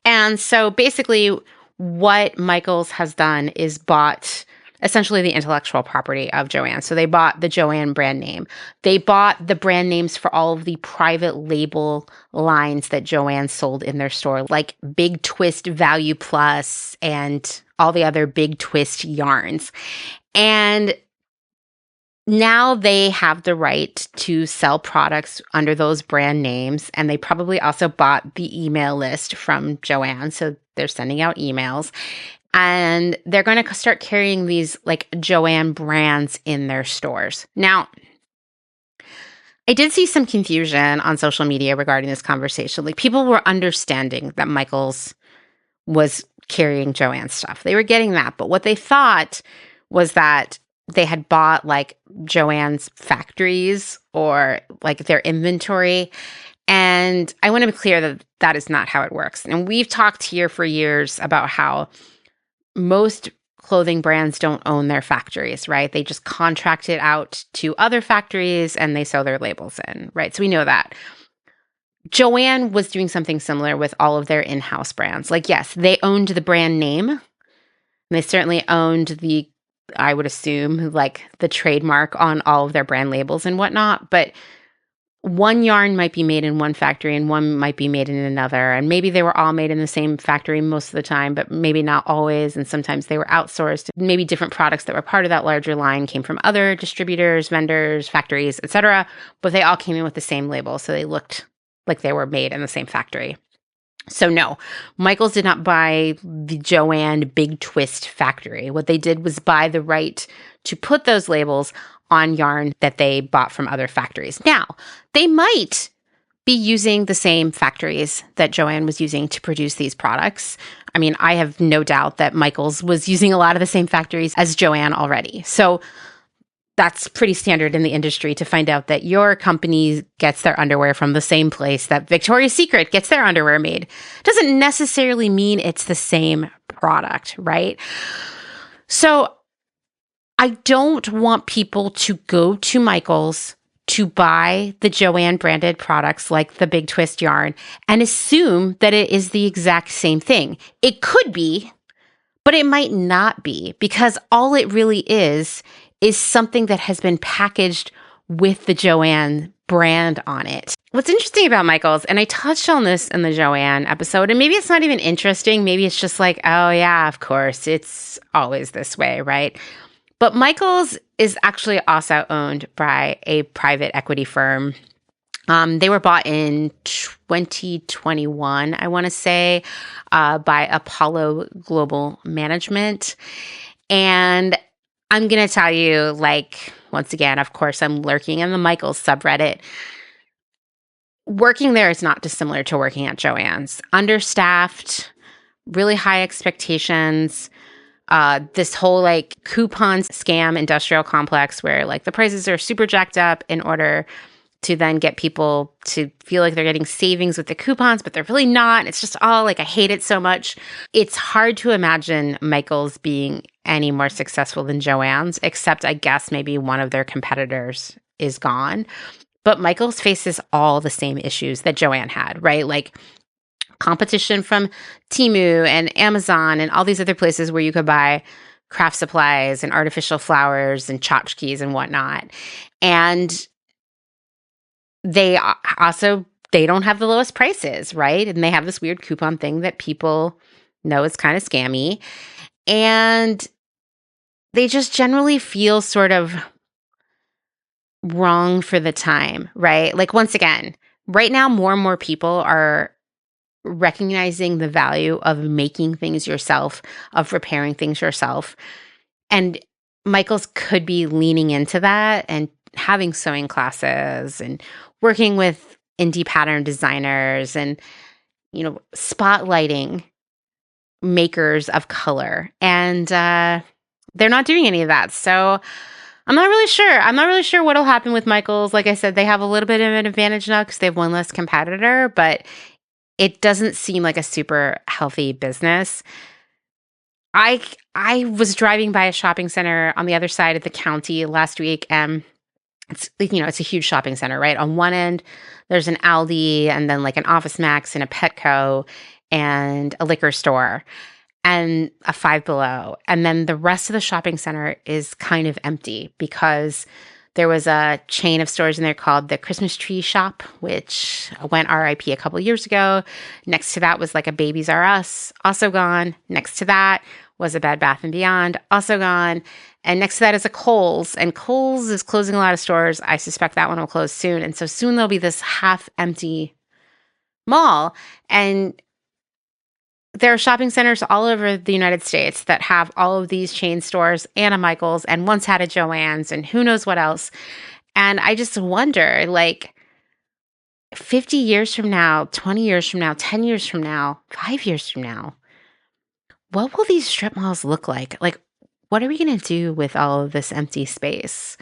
And so basically what Michaels has done is bought essentially the intellectual property of Joann. So they bought the Joann brand name. They bought the brand names for all of the private label lines that Joann sold in their store, like Big Twist Value Plus and all the other Big Twist yarns. And now they have the right to sell products under those brand names. And they probably also bought the email list from Joann. So they're sending out emails. And they're going to start carrying these like Joann brands in their stores. Now, I did see some confusion on social media regarding this conversation. Like, people were understanding that Michaels was carrying Joann's stuff. They were getting that. But what they thought was that they had bought like Joann's factories or like their inventory. And I want to be clear that that is not how it works. And we've talked here for years about how most clothing brands don't own their factories, right? They just contract it out to other factories and they sell their labels in, right? So we know that. Joann was doing something similar with all of their in-house brands. Like, yes, they owned the brand name. And they certainly owned the, I would assume, like the trademark on all of their brand labels and whatnot. But one yarn might be made in one factory and one might be made in another. And maybe they were all made in the same factory most of the time, but maybe not always. And sometimes they were outsourced. Maybe different products that were part of that larger line came from other distributors, vendors, factories, etc. But they all came in with the same label. So they looked like they were made in the same factory. So no, Michaels did not buy the Joann Big Twist factory. What they did was buy the right to put those labels on yarn that they bought from other factories. Now, they might be using the same factories that Joann was using to produce these products. I mean, I have no doubt that Michaels was using a lot of the same factories as Joann already. So that's pretty standard in the industry to find out that your company gets their underwear from the same place that Victoria's Secret gets their underwear made. Doesn't necessarily mean it's the same product, right? So I don't want people to go to Michaels to buy the Joann branded products like the Big Twist yarn and assume that it is the exact same thing. It could be, but it might not be, because all it really is something that has been packaged with the Joann brand on it. What's interesting about Michaels, and I touched on this in the Joann episode, and maybe it's not even interesting. Maybe it's just like, oh yeah, of course, it's always this way, right? But Michaels is actually also owned by a private equity firm. They were bought in 2021, I want to say, by Apollo Global Management. And I'm going to tell you, like, once again, of course, I'm lurking in the Michaels subreddit. Working there is not dissimilar to working at Joann's. Understaffed, really high expectations. This whole like coupon scam industrial complex where like the prices are super jacked up in order to then get people to feel like they're getting savings with the coupons, but they're really not. It's just all like, I hate it so much. It's hard to imagine Michaels being any more successful than Joann's, except I guess maybe one of their competitors is gone. But Michaels faces all the same issues that Joann had, right? Like competition from Temu and Amazon and all these other places where you could buy craft supplies and artificial flowers and tchotchkes and whatnot. And they don't have the lowest prices, right? And they have this weird coupon thing that people know is kind of scammy. And they just generally feel sort of wrong for the time, right? Like, once again, right now, more and more people are recognizing the value of making things yourself, of repairing things yourself. And Michaels could be leaning into that and having sewing classes and working with indie pattern designers and, you know, spotlighting makers of color. And they're not doing any of that. So I'm not really sure. I'm not really sure what'll happen with Michaels. Like I said, they have a little bit of an advantage now because they have one less competitor, but it doesn't seem like a super healthy business. I was driving by a shopping center on the other side of the county last week, and it's a huge shopping center, right? On one end, there's an Aldi, and then like an Office Max and a Petco, and a liquor store, and a Five Below, and then the rest of the shopping center is kind of empty because there was a chain of stores in there called the Christmas Tree Shop, which went RIP a couple years ago. Next to that was like a Babies R Us, also gone. Next to that was a Bed Bath & Beyond, also gone. And next to that is a Kohl's, and Kohl's is closing a lot of stores. I suspect that one will close soon. And so soon there'll be this half-empty mall. And there are shopping centers all over the United States that have all of these chain stores and a Michaels, and once had a Joann's, and who knows what else. And I just wonder, like, 50 years from now, 20 years from now, 10 years from now, 5 years from now, what will these strip malls look like? Like, what are we going to do with all of this empty space?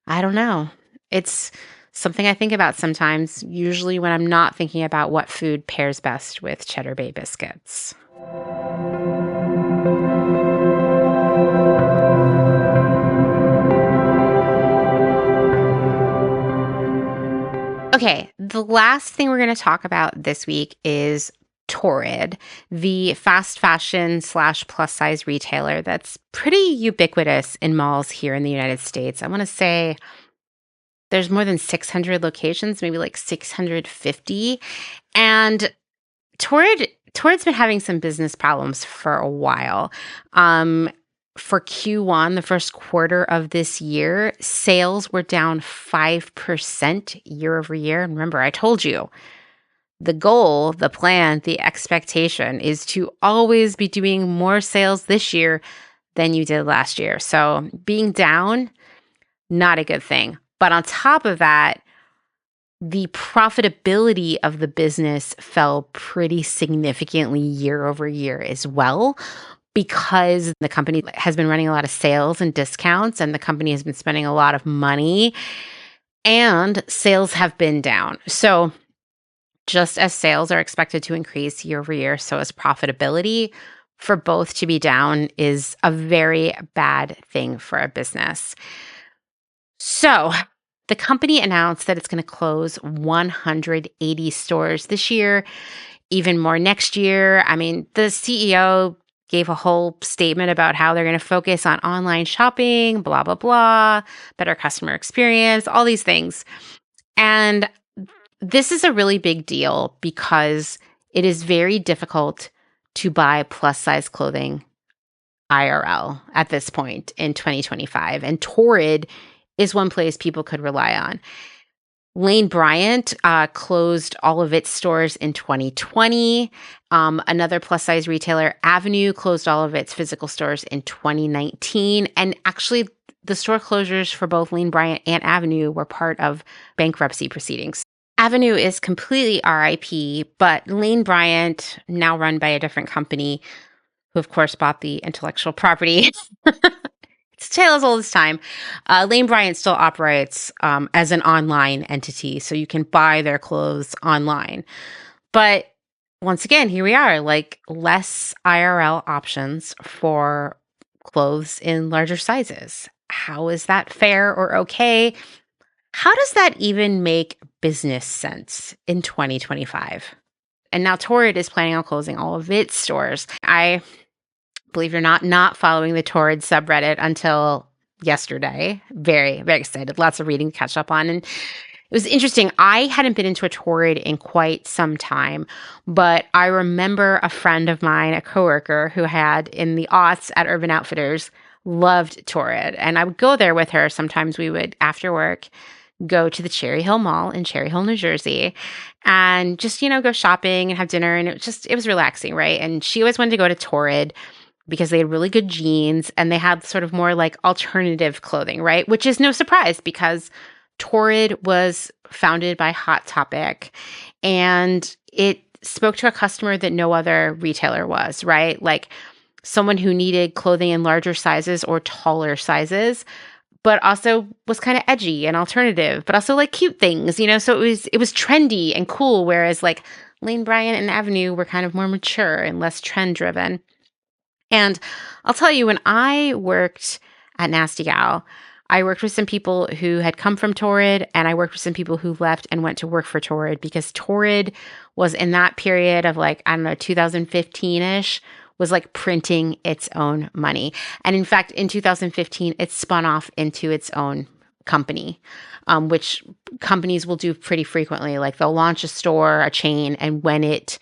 I don't know. It's something I think about sometimes, usually when I'm not thinking about what food pairs best with Cheddar Bay biscuits. Okay, the last thing we're going to talk about this week is Torrid, the fast fashion / plus size retailer that's pretty ubiquitous in malls here in the United States. I want to say there's more than 600 locations, maybe like 650. And Torrid's been having some business problems for a while. For Q1, the first quarter of this year, sales were down 5% year over year. And remember, I told you, the goal, the plan, the expectation is to always be doing more sales this year than you did last year. So being down Not a good thing. But on top of that, the profitability of the business fell pretty significantly year over year as well, because the company has been running a lot of sales and discounts, and the company has been spending a lot of money, and sales have been down. So just as sales are expected to increase year over year, so is profitability. For both to be down is a very bad thing for a business. So the company announced that it's going to close 180 stores this year, even more next year. I mean, the CEO gave a whole statement about how they're going to focus on online shopping, blah, blah, blah, better customer experience, all these things. And this is a really big deal because it is very difficult to buy plus size clothing IRL at this point in 2025. And Torrid is one place people could rely on. Lane Bryant closed all of its stores in 2020. Another plus size retailer, Avenue, closed all of its physical stores in 2019. And actually, the store closures for both Lane Bryant and Avenue were part of bankruptcy proceedings. Avenue is completely RIP, but Lane Bryant, now run by a different company, who of course bought the intellectual property. It's a tale as old as time. Lane Bryant still operates as an online entity, so you can buy their clothes online. But once again, here we are, like less IRL options for clothes in larger sizes. How is that fair or okay? How does that even make business sense in 2025? And now Torrid is planning on closing all of its stores. I believe it or not following the Torrid subreddit until yesterday. Very, very excited. Lots of reading to catch up on. And it was interesting. I hadn't been into a Torrid in quite some time, but I remember a friend of mine, a coworker who had in the aughts at Urban Outfitters, loved Torrid. And I would go there with her. Sometimes we would, after work, go to the Cherry Hill Mall in Cherry Hill, New Jersey, and just, go shopping and have dinner. And it was relaxing, right? And she always wanted to go to Torrid because they had really good jeans and they had sort of more like alternative clothing, right? Which is no surprise because Torrid was founded by Hot Topic and it spoke to a customer that no other retailer was, right? Like someone who needed clothing in larger sizes or taller sizes, but also was kind of edgy and alternative, but also like cute things, so it was trendy and cool. Whereas like Lane Bryant and Avenue were kind of more mature and less trend driven. And I'll tell you, when I worked at Nasty Gal, I worked with some people who had come from Torrid, and I worked with some people who left and went to work for Torrid because Torrid was in that period of 2015-ish, was like printing its own money. And in fact, in 2015, it spun off into its own company, which companies will do pretty frequently. Like they'll launch a store, a chain, and when it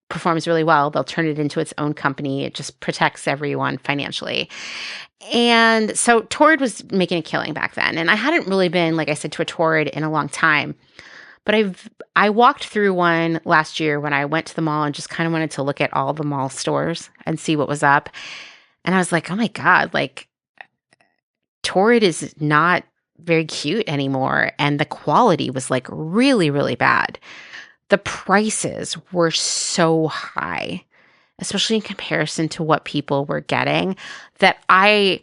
performs really well, they'll turn it into its own company. It just protects everyone financially. And so Torrid was making a killing back then. And I hadn't really been, like I said, to a Torrid in a long time. But I walked through one last year when I went to the mall and just kind of wanted to look at all the mall stores and see what was up. And I was like, oh my God, like Torrid is not very cute anymore. And the quality was like really, really bad. The prices were so high, especially in comparison to what people were getting, that I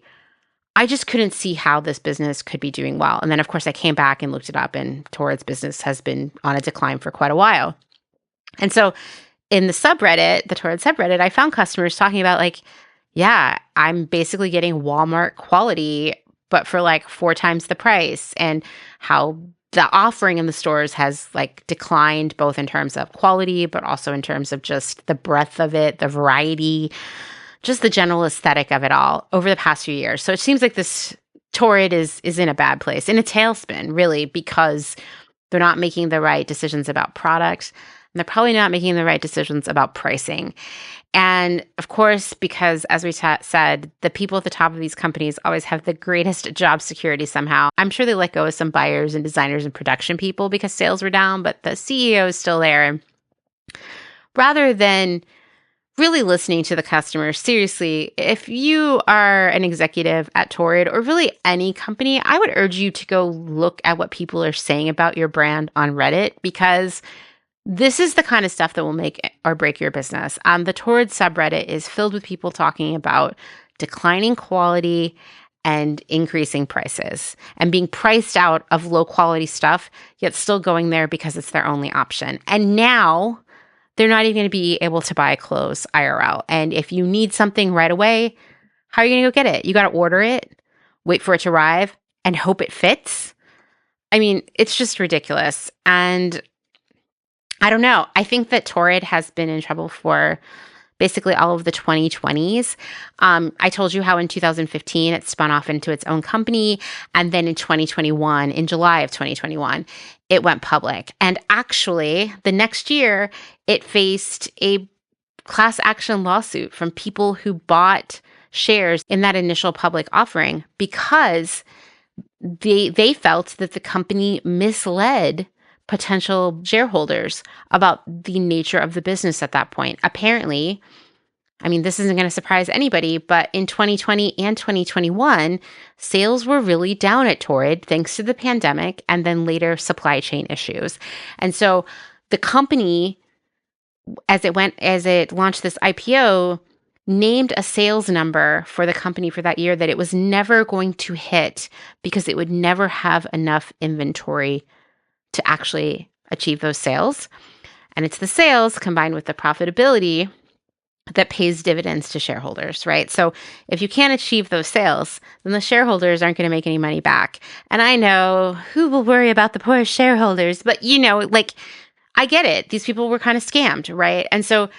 just couldn't see how this business could be doing well. And then, of course, I came back and looked it up, and Torrid's business has been on a decline for quite a while. And so in the subreddit, the Torrid subreddit, I found customers talking about like, yeah, I'm basically getting Walmart quality, but for like 4 times the price, and how the offering in the stores has like declined both in terms of quality, but also in terms of just the breadth of it, the variety, just the general aesthetic of it all over the past few years. So it seems like this Torrid is in a bad place, in a tailspin, really, because they're not making the right decisions about products, and they're probably not making the right decisions about pricing. And of course, because as we said, the people at the top of these companies always have the greatest job security somehow. I'm sure they let go of some buyers and designers and production people because sales were down, but the CEO is still there. And rather than really listening to the customers. Seriously, if you are an executive at Torrid or really any company, I would urge you to go look at what people are saying about your brand on Reddit, because this is the kind of stuff that will make or break your business. The Torrid subreddit is filled with people talking about declining quality and increasing prices and being priced out of low quality stuff, yet still going there because it's their only option. And now they're not even going to be able to buy clothes IRL. And if you need something right away, how are you going to go get it? You got to order it, wait for it to arrive, and hope it fits. I mean, it's just ridiculous. And I don't know. I think that Torrid has been in trouble for basically all of the 2020s. I told you how in 2015 it spun off into its own company. And then in 2021, in July of 2021, it went public. And actually, the next year, it faced a class action lawsuit from people who bought shares in that initial public offering because they felt that the company misled potential shareholders about the nature of the business at that point. Apparently, I mean, this isn't going to surprise anybody, but in 2020 and 2021, sales were really down at Torrid thanks to the pandemic and then later supply chain issues. And so the company, as it launched this IPO, named a sales number for the company for that year that it was never going to hit because it would never have enough inventory to actually achieve those sales. And it's the sales combined with the profitability that pays dividends to shareholders, right? So if you can't achieve those sales, then the shareholders aren't going to make any money back. And I know who will worry about the poor shareholders, but I get it. These people were kind of scammed, right? And so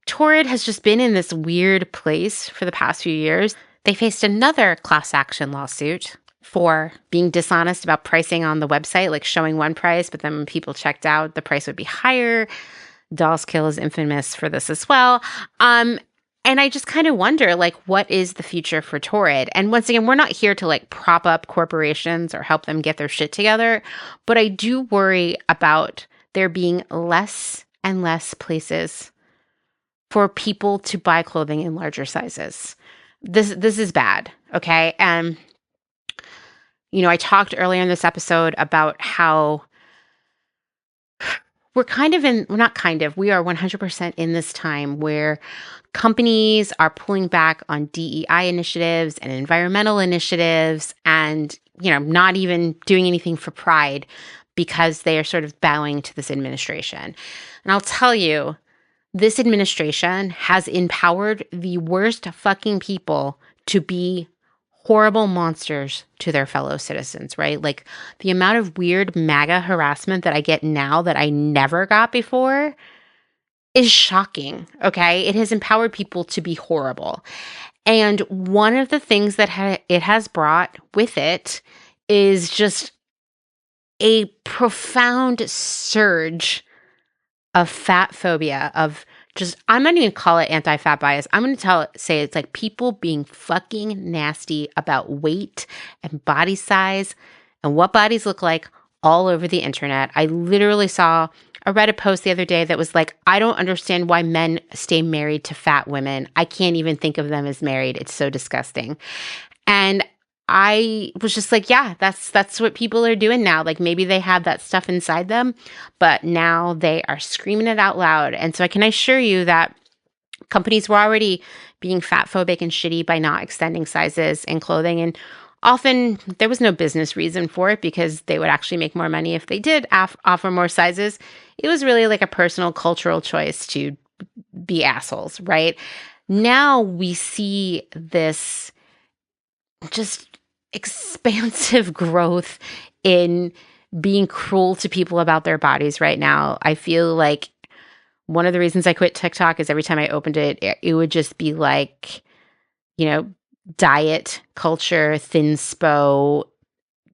Torrid has just been in this weird place for the past few years. They faced another class action lawsuit for being dishonest about pricing on the website, like showing one price, but then when people checked out, the price would be higher. Doll's Kill is infamous for this as well. And I just kind of wonder, what is the future for Torrid? And once again, we're not here to prop up corporations or help them get their shit together, but I do worry about there being less and less places for people to buy clothing in larger sizes. This is bad, okay? And I talked earlier in this episode about how we are 100% in this time where companies are pulling back on DEI initiatives and environmental initiatives and, not even doing anything for pride because they are sort of bowing to this administration. And I'll tell you, this administration has empowered the worst fucking people to be horrible monsters to their fellow citizens, right? The amount of weird MAGA harassment that I get now that I never got before is shocking, okay? It has empowered people to be horrible. And one of the things that it has brought with it is just a profound surge of fat phobia, I'm not even going to call it anti-fat bias. I'm going to say it's people being fucking nasty about weight and body size and what bodies look like all over the internet. I literally saw a Reddit post the other day that was I don't understand why men stay married to fat women. I can't even think of them as married. It's so disgusting. And I was just yeah, that's what people are doing now. Maybe they had that stuff inside them, but now they are screaming it out loud. And so I can assure you that companies were already being fat phobic and shitty by not extending sizes in clothing. And often there was no business reason for it because they would actually make more money if they did offer more sizes. It was really a personal cultural choice to be assholes, right? Now we see this just expansive growth in being cruel to people about their bodies right now. I feel one of the reasons I quit TikTok is every time I opened it, it would just be diet culture, thinspo,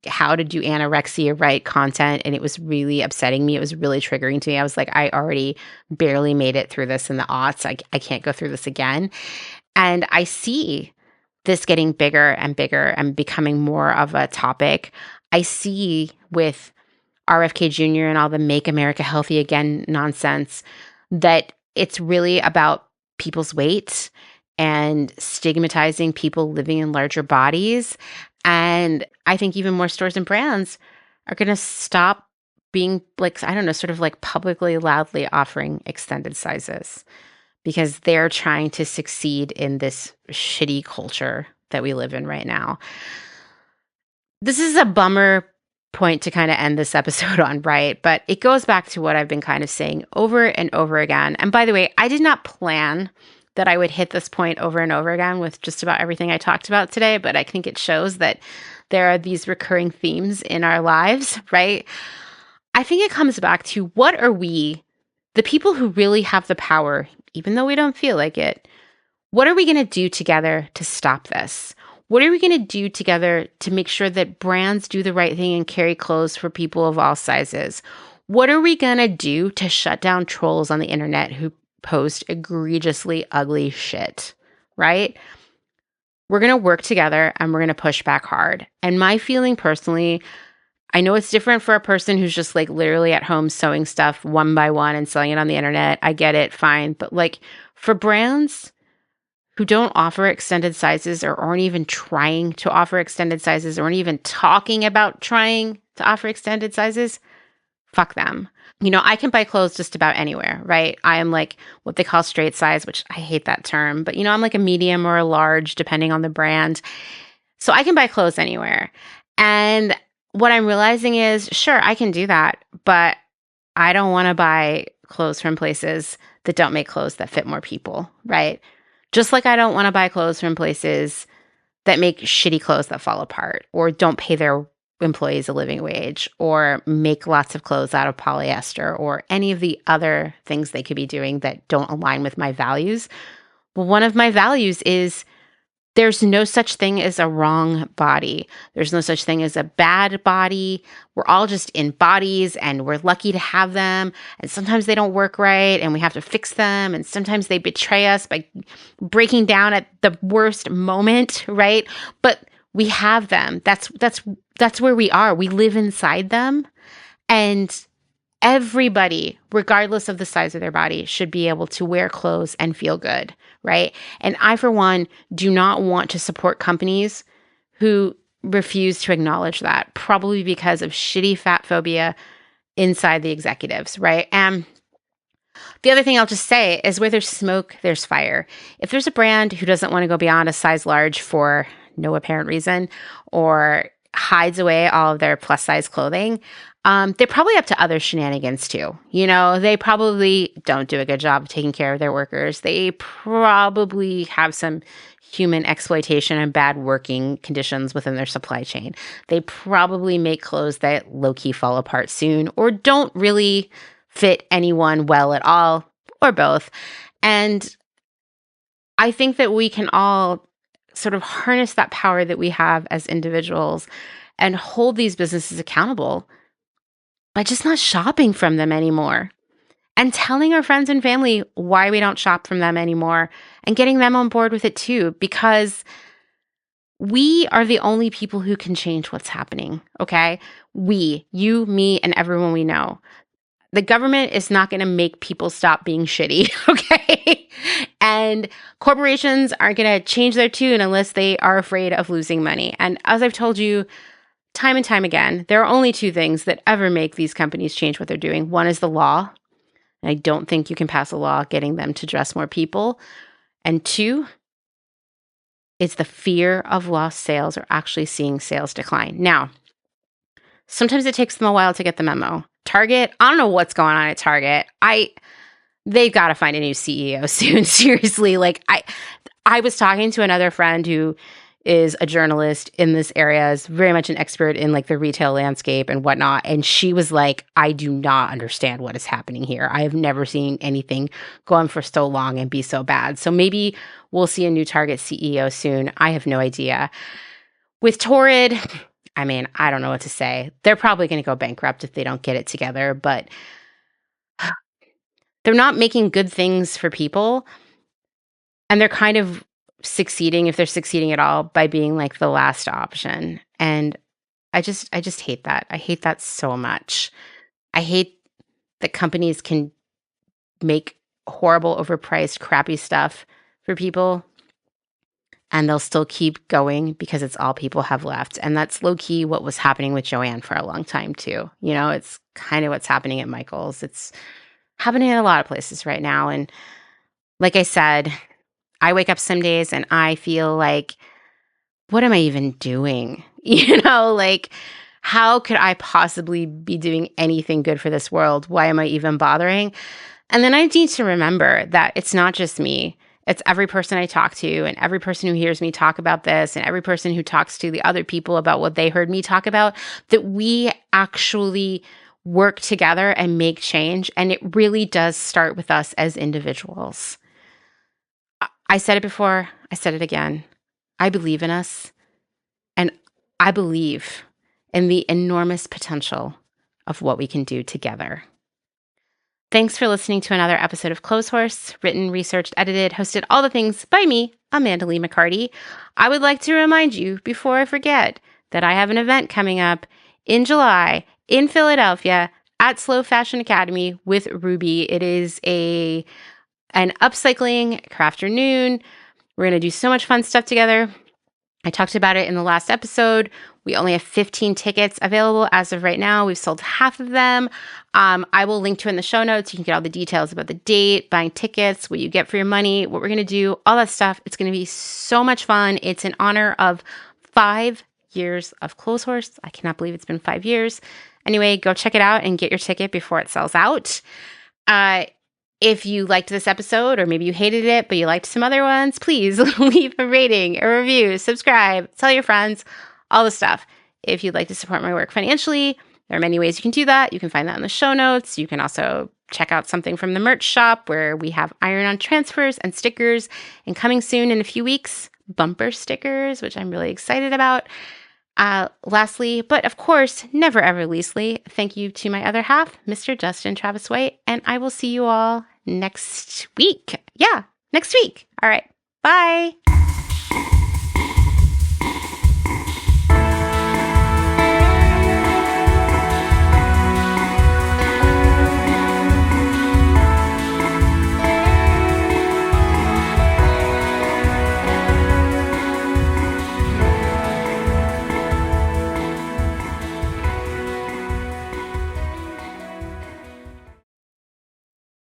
how to do anorexia right content. And it was really upsetting me. It was really triggering to me. I was I already barely made it through this in the aughts. I can't go through this again. And I see this getting bigger and bigger and becoming more of a topic. I see with RFK Jr. and all the Make America Healthy Again nonsense that it's really about people's weight and stigmatizing people living in larger bodies. And I think even more stores and brands are going to stop being like, I don't know, sort of like publicly, loudly offering extended sizes because they're trying to succeed in this shitty culture that we live in right now. This is a bummer point to kind of end this episode on, right? But it goes back to what I've been kind of saying over and over again. And by the way, I did not plan that I would hit this point over and over again with just about everything I talked about today, but I think it shows that there are these recurring themes in our lives, right? I think it comes back to what are we, the people who really have the power, even though we don't feel like it, what are we going to do together to stop this? What are we going to do together to make sure that brands do the right thing and carry clothes for people of all sizes? What are we going to do to shut down trolls on the internet who post egregiously ugly shit, right? We're going to work together and we're going to push back hard. And my feeling personally, I know it's different for a person who's just like literally at home sewing stuff one by one and selling it on the internet. I get it, fine. But like for brands who don't offer extended sizes or aren't even trying to offer extended sizes or aren't even talking about trying to offer extended sizes, fuck them. You know, I can buy clothes just about anywhere, right? I am like what they call straight size, which I hate that term, but you know, I'm like a medium or a large depending on the brand. So I can buy clothes anywhere. And what I'm realizing is, sure, I can do that, but I don't want to buy clothes from places that don't make clothes that fit more people, right? Just like I don't want to buy clothes from places that make shitty clothes that fall apart or don't pay their employees a living wage or make lots of clothes out of polyester or any of the other things they could be doing that don't align with my values. Well, one of my values is there's no such thing as a wrong body. There's no such thing as a bad body. We're all just in bodies and we're lucky to have them. And sometimes they don't work right and we have to fix them. And sometimes they betray us by breaking down at the worst moment, right? But we have them. That's where we are. We live inside them. And everybody, regardless of the size of their body, should be able to wear clothes and feel good, right? And I, for one, do not want to support companies who refuse to acknowledge that, probably because of shitty fat phobia inside the executives, right? And the other thing I'll just say is where there's smoke, there's fire. If there's a brand who doesn't want to go beyond a size large for no apparent reason or hides away all of their plus size clothing, they're probably up to other shenanigans too. You know, they probably don't do a good job of taking care of their workers. They probably have some human exploitation and bad working conditions within their supply chain. They probably make clothes that low-key fall apart soon or don't really fit anyone well at all or both. And I think that we can all sort of harness that power that we have as individuals and hold these businesses accountable by just not shopping from them anymore and telling our friends and family why we don't shop from them anymore and getting them on board with it too, because we are the only people who can change what's happening, okay? We, you, me, and everyone we know. The government is not going to make people stop being shitty, okay? And corporations aren't going to change their tune unless they are afraid of losing money. And as I've told you time and time again, there are only two things that ever make these companies change what they're doing. One is the law. And I don't think you can pass a law getting them to dress more people. And two, it's the fear of lost sales or actually seeing sales decline. Now, sometimes it takes them a while to get the memo. Target, I don't know what's going on at Target. They've got to find a new CEO soon. Seriously, like I was talking to another friend who is a journalist in this area, is very much an expert in like the retail landscape and whatnot. And she was like, I do not understand what is happening here. I have never seen anything go on for so long and be so bad. So maybe we'll see a new Target CEO soon. I have no idea. With Torrid, I mean, I don't know what to say. They're probably going to go bankrupt if they don't get it together, but they're not making good things for people. And they're kind of succeeding, if they're succeeding at all, by being like the last option. And I just hate that. I hate that so much. I hate that companies can make horrible, overpriced, crappy stuff for people, and they'll still keep going because it's all people have left. And that's low-key what was happening with Joann for a long time too. You know, it's kind of what's happening at Michael's. It's happening in a lot of places right now. And like I said, I wake up some days and I feel like, what am I even doing? You know, like, how could I possibly be doing anything good for this world? Why am I even bothering? And then I need to remember that it's not just me. It's every person I talk to and every person who hears me talk about this and every person who talks to the other people about what they heard me talk about, that we actually work together and make change. And it really does start with us as individuals. I said it before, I said it again. I believe in us, and I believe in the enormous potential of what we can do together. Thanks for listening to another episode of Clotheshorse, written, researched, edited, hosted, all the things by me, Amanda Lee McCarty. I would like to remind you, before I forget, that I have an event coming up in July in Philadelphia at Slow Fashion Academy with Ruby. It is an upcycling crafternoon. We're going to do so much fun stuff together. I talked about it in the last episode. We only have 15 tickets available as of right now. We've sold half of them. I will link to it in the show notes. You can get all the details about the date, buying tickets, what you get for your money, what we're going to do, all that stuff. It's going to be so much fun. It's in honor of 5 years of Clotheshorse. I cannot believe it's been 5 years. Anyway, go check it out and get your ticket before it sells out. If you liked this episode, or maybe you hated it, but you liked some other ones, please leave a rating, a review, subscribe, tell your friends, all the stuff. If you'd like to support my work financially, there are many ways you can do that. You can find that in the show notes. You can also check out something from the merch shop where we have iron-on transfers and stickers, and coming soon in a few weeks, bumper stickers, which I'm really excited about. Lastly, but of course, never ever leastly, thank you to my other half, Mr. Justin Travis White, and I will see you all next week. Yeah, next week. All right. Bye.